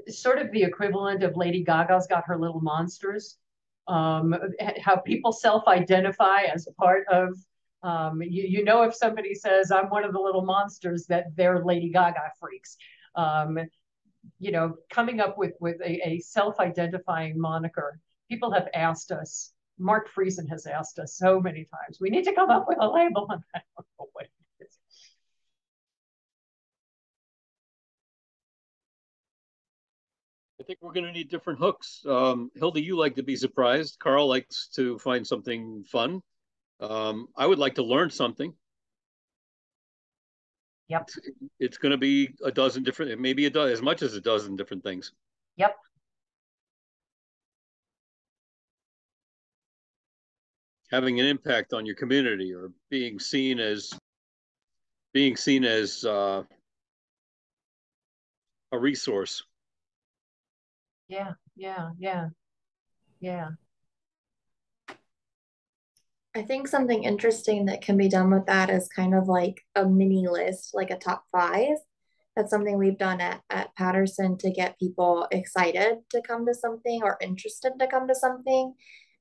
sort of the equivalent of Lady Gaga's got her little monsters, how people self-identify as part of, if somebody says, I'm one of the little monsters, that they're Lady Gaga freaks. Coming up with a self-identifying moniker. People have asked us, Mark Friesen has asked us so many times, we need to come up with a label, and I don't know what it is. I think we're going to need different hooks. Hilda, you like to be surprised. Carl likes to find something fun. I would like to learn something. Yep. It's going to be a dozen different, maybe as much as a dozen different things. Yep. Having an impact on your community, or being seen as a resource. Yeah. I think something interesting that can be done with that is kind of like a mini list, like a top 5. That's something we've done at Patterson to get people excited to come to something or interested to come to something.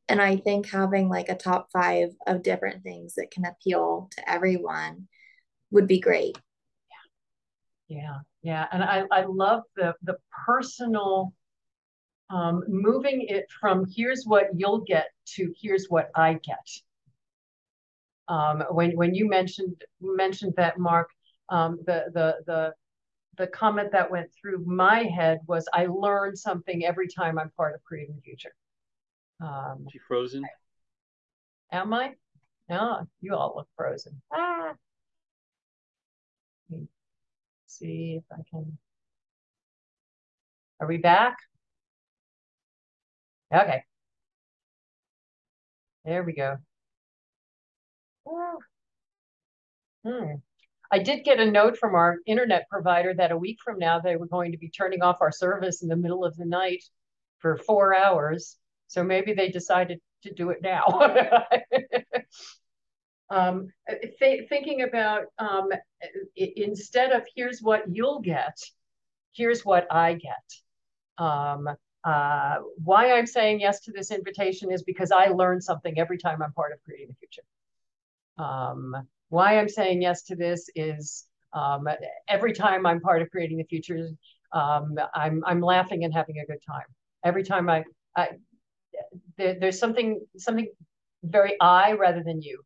And I think having like a top 5 of different things that can appeal to everyone would be great. Yeah. And I love the personal, moving it from here's what you'll get to here's what I get. When you mentioned that, Mark, the comment that went through my head was, I learn something every time I'm part of creating the future. She frozen? Am I? No, you all look frozen. Let me see if I can. Are we back? Okay. There we go. I did get a note from our internet provider that a week from now they were going to be turning off our service in the middle of the night for 4 hours. So maybe they decided to do it now. Thinking about instead of here's what you'll get, here's what I get. Why I'm saying yes to this invitation is because I learn something every time I'm part of creating the future. Why I'm saying yes to this is every time I'm part of creating the future, I'm laughing and having a good time. Every time there's something very I rather than you.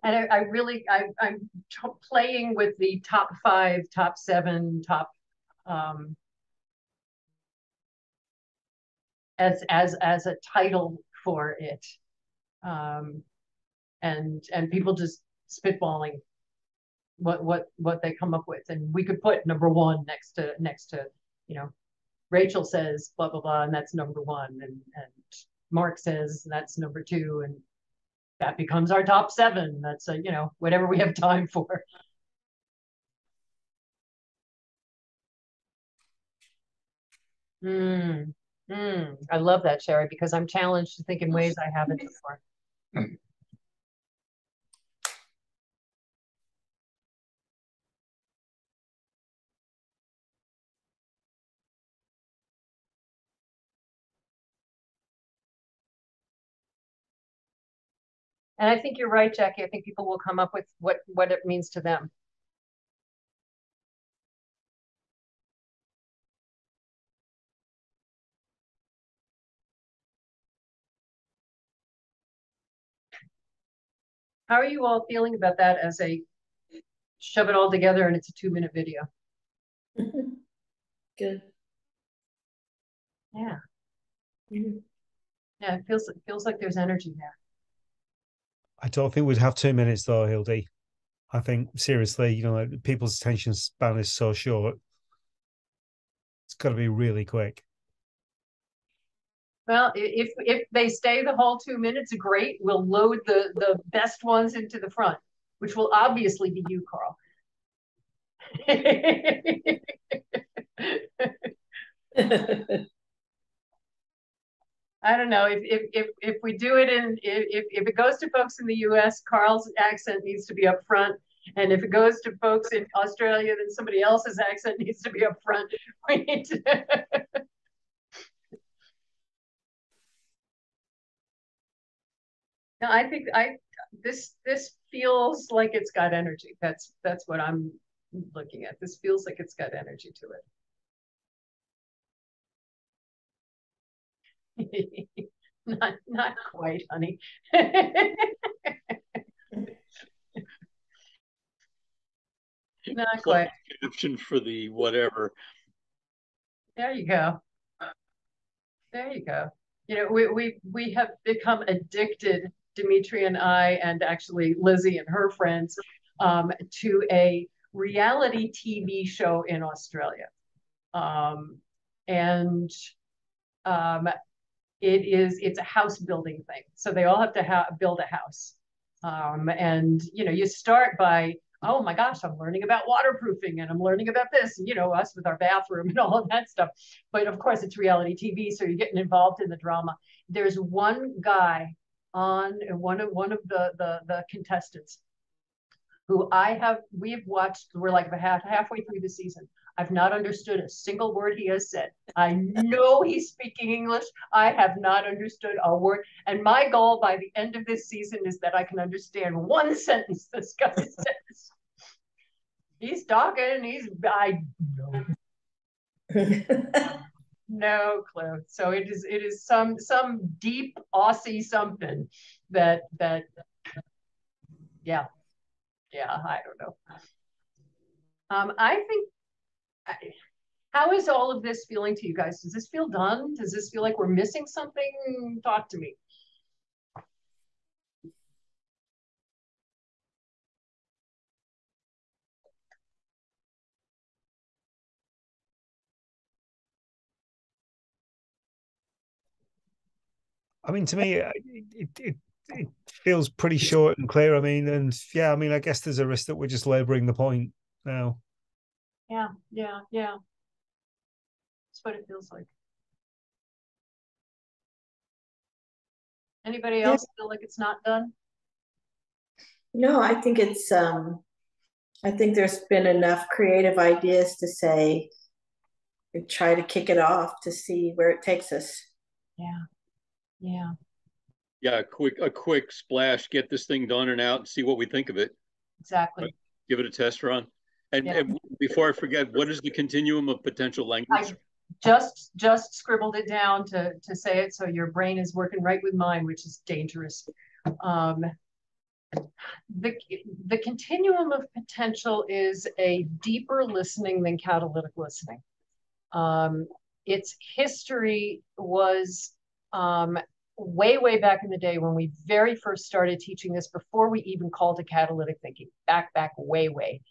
And I'm playing with the top 5, top 7, top as a title for it, and people just spitballing what they come up with, and we could put number 1 next to Rachel says blah blah blah, and that's number 1, and Mark says that's number 2, and that becomes our top 7. That's whatever we have time for. I love that, Sherry, because I'm challenged to think in ways I haven't before. And I think you're right, Jackie. I think people will come up with what it means to them. How are you all feeling about that as a shove it all together and it's a 2-minute video? Good. Yeah. Mm-hmm. Yeah, it feels like there's energy there. I don't think we'd have 2 minutes though, Hildy. I think seriously, people's attention span is so short. It's got to be really quick. Well, if they stay the whole 2 minutes, great. We'll load the best ones into the front, which will obviously be you, Carl. I don't know if we do it if it goes to folks in the U.S., Carl's accent needs to be up front, and if it goes to folks in Australia, then somebody else's accent needs to be up front. We need to. No, I think this feels like it's got energy. That's what I'm looking at. This feels like it's got energy to it. Not quite, honey. Not quite. Option for the whatever. There you go. There you go. We have become addicted, Dimitri and I, and actually Lizzie and her friends, to a reality TV show in Australia. And it's a house building thing. So they all have to build a house. And you start by, oh my gosh, I'm learning about waterproofing and I'm learning about this, and us with our bathroom and all of that stuff. But of course it's reality TV, so you're getting involved in the drama. There's one guy on one of the contestants who we've watched, we're like halfway through the season. I've not understood a single word he has said. I know he's speaking English. I have not understood a word. And my goal by the end of this season is that I can understand one sentence this guy says. He's talking, I no clue. So it is some deep Aussie something that yeah, I don't know. I think how is all of this feeling to you guys? Does this feel done? Does this feel like we're missing something? Talk to me. I mean, to me, it feels pretty short and clear. I mean, and yeah, I mean, I guess there's a risk that we're just laboring the point now. Yeah. That's what it feels like. Anybody else feel like it's not done? No, I think it's I think there's been enough creative ideas to say, try to kick it off to see where it takes us. Yeah. A quick splash, get this thing done and out and see what we think of it. Exactly. Right? Give it a test run. And before I forget, what is the continuum of potential language? I just scribbled it down to say it, so your brain is working right with mine, which is dangerous. The continuum of potential is a deeper listening than catalytic listening. Its history was way back in the day when we very first started teaching this, before we even called it catalytic thinking, back way.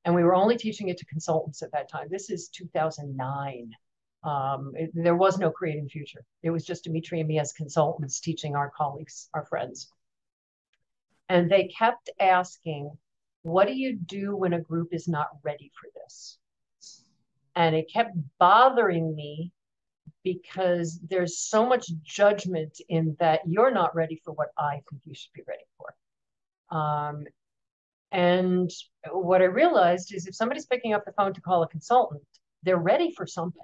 And we were only teaching it to consultants at that time. This is 2009. There was no creating future. It was just Dimitri and me as consultants teaching our colleagues, our friends. And they kept asking, what do you do when a group is not ready for this? And it kept bothering me because there's so much judgment in that you're not ready for what I think you should be ready for. And what I realized is if somebody's picking up the phone to call a consultant, they're ready for something.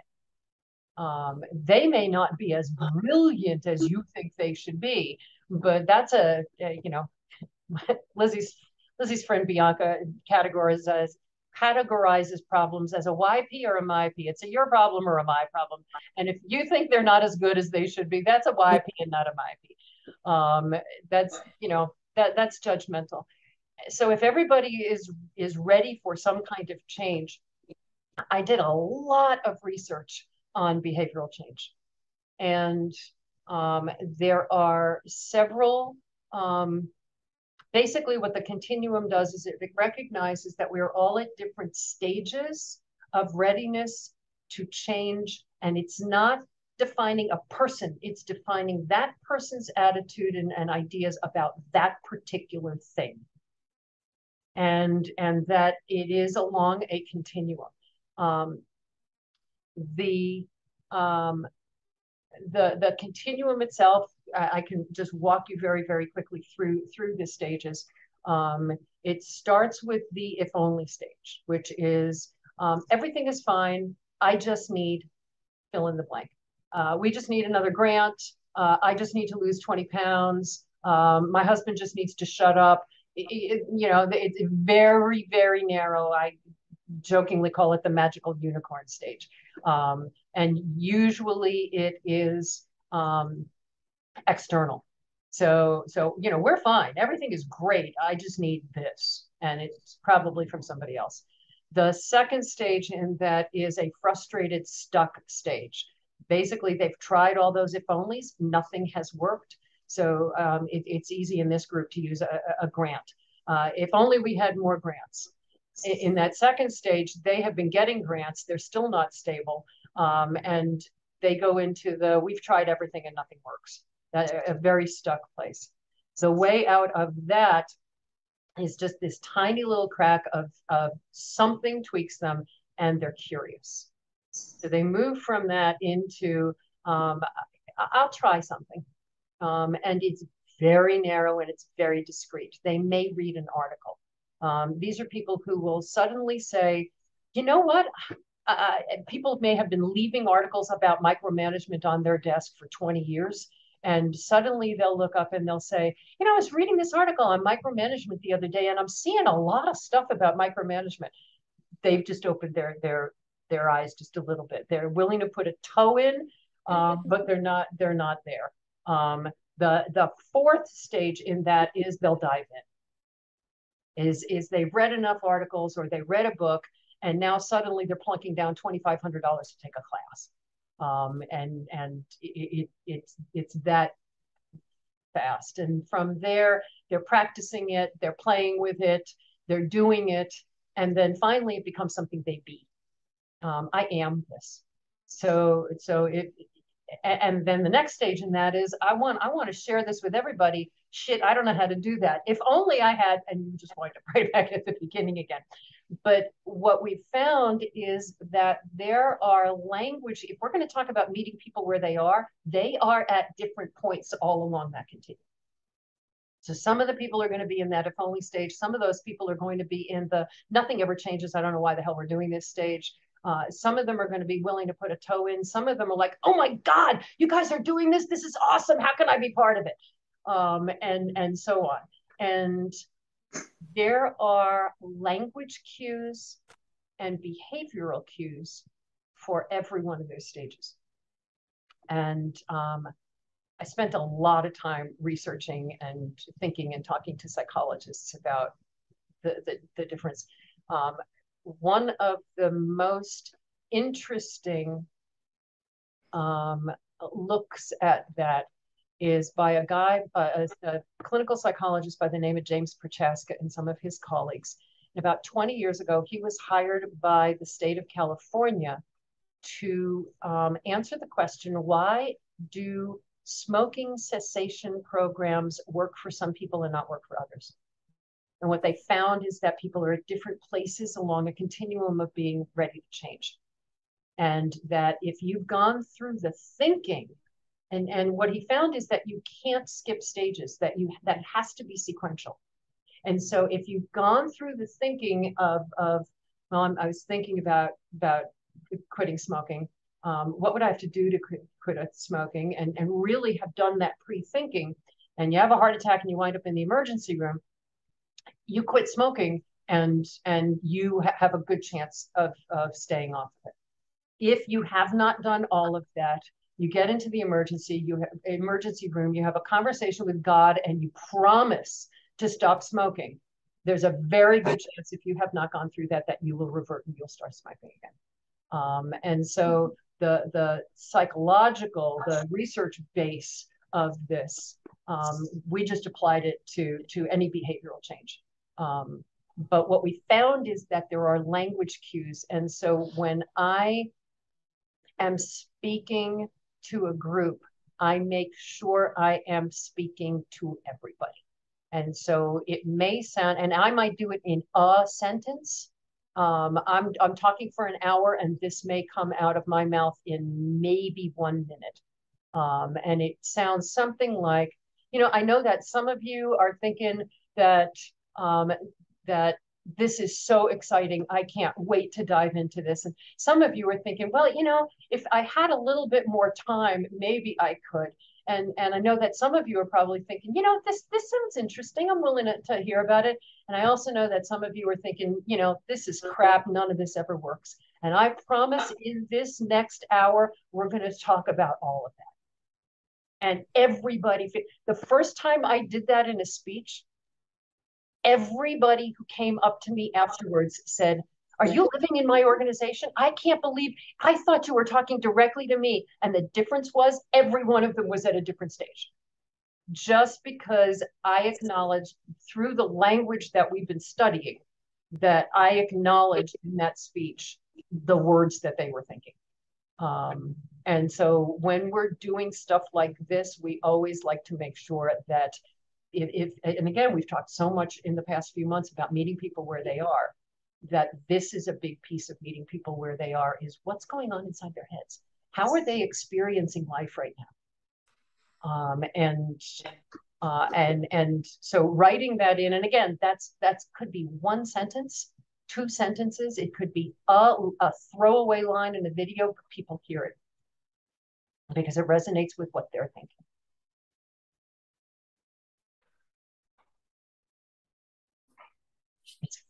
They may not be as brilliant as you think they should be, but that's Lizzie's friend Bianca categorizes problems as a YP or a MyP. It's a your problem or a my problem. And if you think they're not as good as they should be, that's a YP and not a MyP. That's judgmental. So if everybody is ready for some kind of change, I did a lot of research on behavioral change. And there are several, basically what the continuum does is it recognizes that we're all at different stages of readiness to change. And it's not defining a person, it's defining that person's attitude and ideas about that particular thing. And that it is along a continuum. The continuum itself, I can just walk you very quickly through the stages. It starts with the if only stage, which is everything is fine. I just need fill in the blank. We just need another grant. I just need to lose 20 pounds. My husband just needs to shut up. It's very narrow. I jokingly call it the magical unicorn stage. And usually it is external. So we're fine. Everything is great. I just need this. And it's probably from somebody else. The second stage in that is a frustrated, stuck stage. Basically, they've tried all those if onlys. Nothing has worked. So it's easy in this group to use a grant. If only we had more grants. In that second stage, they have been getting grants. They're still not stable. And they go into the, we've tried everything and nothing works. A very stuck place. The way out of that is just this tiny little crack of something tweaks them and they're curious. So they move from that into, I'll try something. And it's very narrow and it's very discreet. They may read an article. These are people who will suddenly say, you know what? People may have been leaving articles about micromanagement on their desk for 20 years. And suddenly they'll look up and they'll say, I was reading this article on micromanagement the other day, and I'm seeing a lot of stuff about micromanagement. They've just opened their eyes just a little bit. They're willing to put a toe in, but they're not there. The fourth stage in that is they'll dive in. Is they've read enough articles or they read a book, and now suddenly they're plunking down $2,500 to take a class. And it's that fast. And from there, they're practicing it, they're playing with it, they're doing it, and then finally it becomes something they be. I am this. So and then the next stage in that is I want to share this with everybody. Shit, I don't know how to do that. If only I had, and you just wind up right back at the beginning again. But what we've found is that there are language, if we're going to talk about meeting people where they are at different points all along that continuum. So some of the people are going to be in that if only stage. Some of those people are going to be in the nothing ever changes. I don't know why the hell we're doing this stage. Some of them are going to be willing to put a toe in. Some of them are like, oh my God, you guys are doing this. This is awesome. How can I be part of it? And so on. And there are language cues and behavioral cues for every one of those stages. And I spent a lot of time researching and thinking and talking to psychologists about the difference. One of the most interesting looks at that is by a guy, a clinical psychologist by the name of James Prochaska and some of his colleagues. And about 20 years ago, he was hired by the state of California to answer the question, why do smoking cessation programs work for some people and not work for others? And what they found is that people are at different places along a continuum of being ready to change. And that if you've gone through the thinking, and what he found is that you can't skip stages, that has to be sequential. And so if you've gone through the thinking of well, I was thinking about quitting smoking, what would I have to do to quit smoking, and really have done that pre-thinking, and you have a heart attack and you wind up in the emergency room, you quit smoking and you have a good chance of staying off of it. If you have not done all of that, you get into the emergency room, you have a conversation with God, and you promise to stop smoking. There's a very good chance, if you have not gone through that you will revert and you'll start smoking again. And so the psychological, the research base of this, we just applied it to any behavioral change. But what we found is that there are language cues. And so when I am speaking to a group, I make sure I am speaking to everybody. And so it may sound, and I might do it in a sentence. I'm talking for an hour, and this may come out of my mouth in maybe 1 minute. And it sounds something like, I know that some of you are thinking that that this is so exciting. I can't wait to dive into this. And some of you are thinking, well, if I had a little bit more time, maybe I could. And I know that some of you are probably thinking, this sounds interesting. I'm willing to hear about it. And I also know that some of you are thinking, this is crap. None of this ever works. And I promise in this next hour, we're going to talk about all of that. And everybody, the first time I did that in a speech, everybody who came up to me afterwards said, are you living in my organization? I can't believe, I thought you were talking directly to me. And the difference was every one of them was at a different stage. Just because I acknowledged through the language that we've been studying, that I acknowledged in that speech the words that they were thinking. And so when we're doing stuff like this, we always like to make sure that and again, we've talked so much in the past few months about meeting people where they are, that this is a big piece of meeting people where they are, is what's going on inside their heads. How are they experiencing life right now? And so writing that in, and again, that's could be one sentence, 2 sentences. It could be a throwaway line in a video, but people hear it because it resonates with what they're thinking.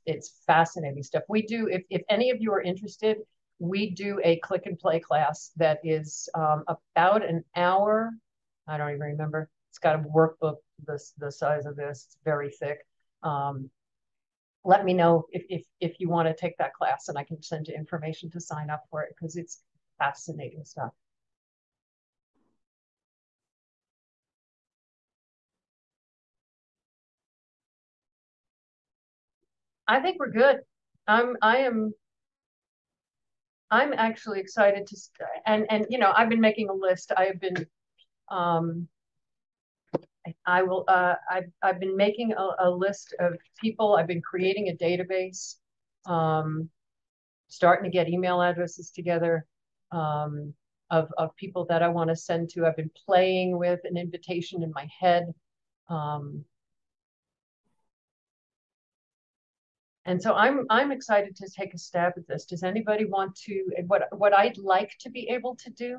It's fascinating stuff. We do, if any of you are interested, we do a click and play class that is about an hour. I don't even remember. It's got a workbook the size of this. It's very thick. Let me know if you want to take that class, and I can send you information to sign up for it, because it's fascinating stuff. I think we're good. I am I'm actually excited to, and you know, I've been making a list. I have been, I will, I've been making a list of people. I've been creating a database, starting to get email addresses together, of people that I want to send to. I've been playing with an invitation in my head. And so I'm excited to take a stab at this. Does anybody want to, what I'd like to be able to do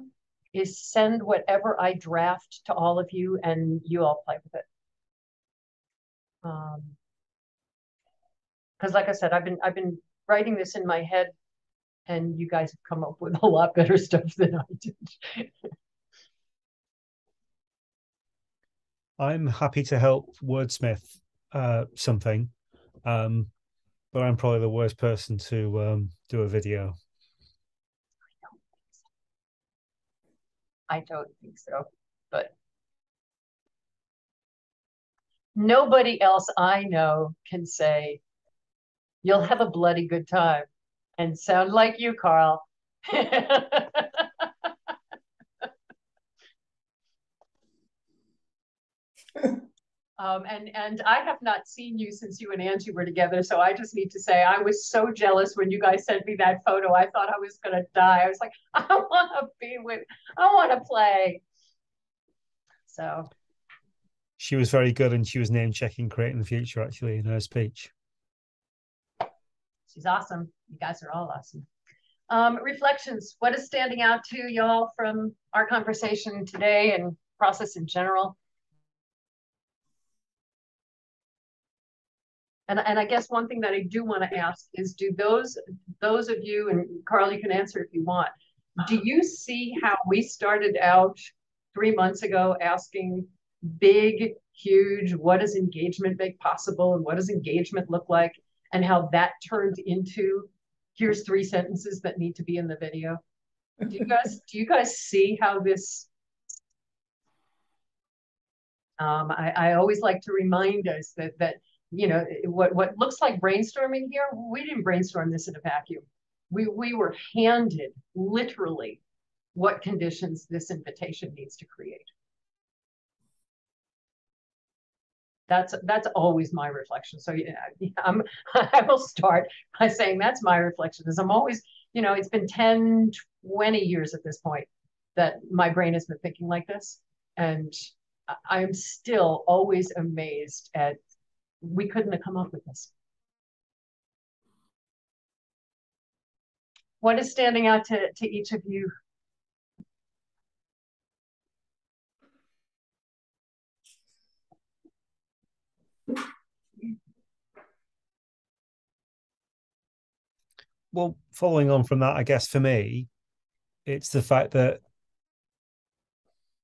is send whatever I draft to all of you and you all play with it. Because like I said, I've been writing this in my head and you guys have come up with a lot better stuff than I did. I'm happy to help wordsmith something, but I'm probably the worst person to do a video. I don't think so, but nobody else I know can say, you'll have a bloody good time and sound like you, Carl. And I have not seen you since you and Angie were together, so I just need to say I was so jealous when you guys sent me that photo. I thought I was gonna die. I was like, I want to play. So she was very good, and she was name checking Creating the Future actually in her speech. She's awesome. You guys are all awesome. Reflections. What is standing out to y'all from our conversation today and process in general? And I guess one thing that I do want to ask is, do those of you, and Carl, you can answer if you want, do you see how we started out 3 months ago asking big, huge, what does engagement make possible and what does engagement look like, and how that turned into, here's 3 sentences that need to be in the video? Do you guys see how this, I always like to remind us that you know, what looks like brainstorming here, we didn't brainstorm this in a vacuum. We were handed literally what conditions this invitation needs to create. That's always my reflection. So yeah, I will start by saying that's my reflection, is I'm always, you know, it's been 10, 20 years at this point that my brain has been thinking like this. And I'm still always amazed at, we couldn't have come up with this. What is standing out to each of you? Well, following on from that, I guess for me, it's the fact that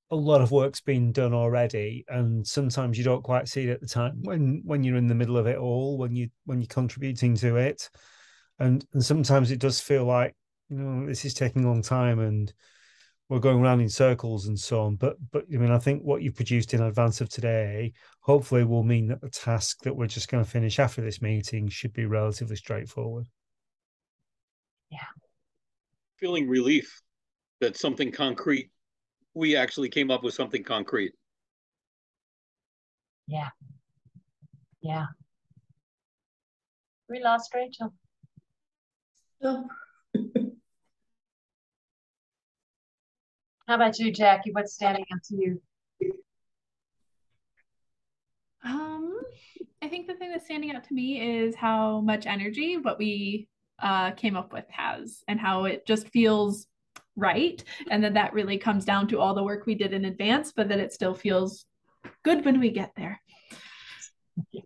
a lot of work's been done already, and sometimes you don't quite see it at the time when you're in the middle of it all, when you're contributing to it, and sometimes it does feel like, you know, this is taking a long time and we're going around in circles and so on. But I mean, I think what you've produced in advance of today hopefully will mean that the task that we're just going to finish after this meeting should be relatively straightforward. Yeah. Feeling relief that something concrete, we actually came up with something concrete. Yeah. Yeah. We lost Rachel. Oh. How about you, Jackie? What's standing out to you? I think the thing that's standing out to me is how much energy what we came up with has, and how it just feels right, and that really comes down to all the work we did in advance, but that it still feels good when we get there. Yeah.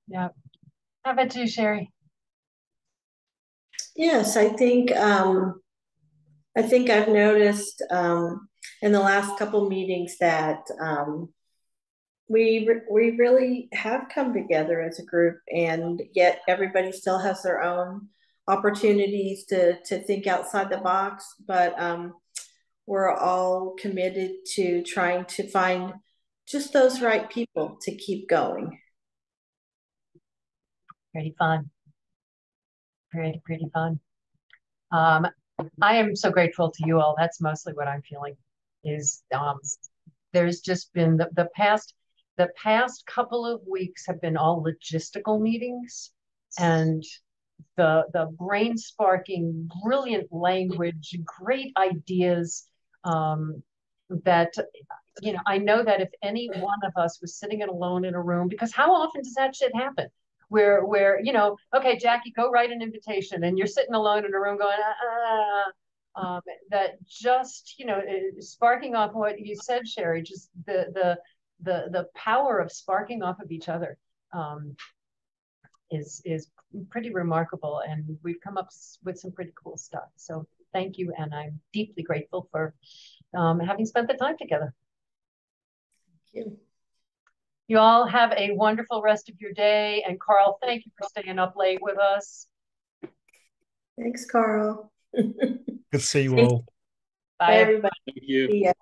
Yeah. How about you, Sherry? Yes, I think I've noticed in the last couple meetings that we really have come together as a group, and yet everybody still has their own opportunities to think outside the box, but we're all committed to trying to find just those right people to keep going. Pretty fun. Pretty fun. I am so grateful to you all. That's mostly what I'm feeling is there's just been the past couple of weeks have been all logistical meetings and the brain sparking, brilliant language, great ideas that I know that if any one of us was sitting alone in a room, because how often does that shit happen? Where okay, Jackie, go write an invitation, and you're sitting alone in a room going, that just sparking off what you said, Sherry, just the power of sparking off of each other is pretty remarkable, and we've come up with some pretty cool stuff. So thank you, and I'm deeply grateful for having spent the time together. Thank you. You all have a wonderful rest of your day. And Carl, thank you for staying up late with us. Thanks, Carl. Good to see you all. Bye, Bye, everybody. Thank you. See ya.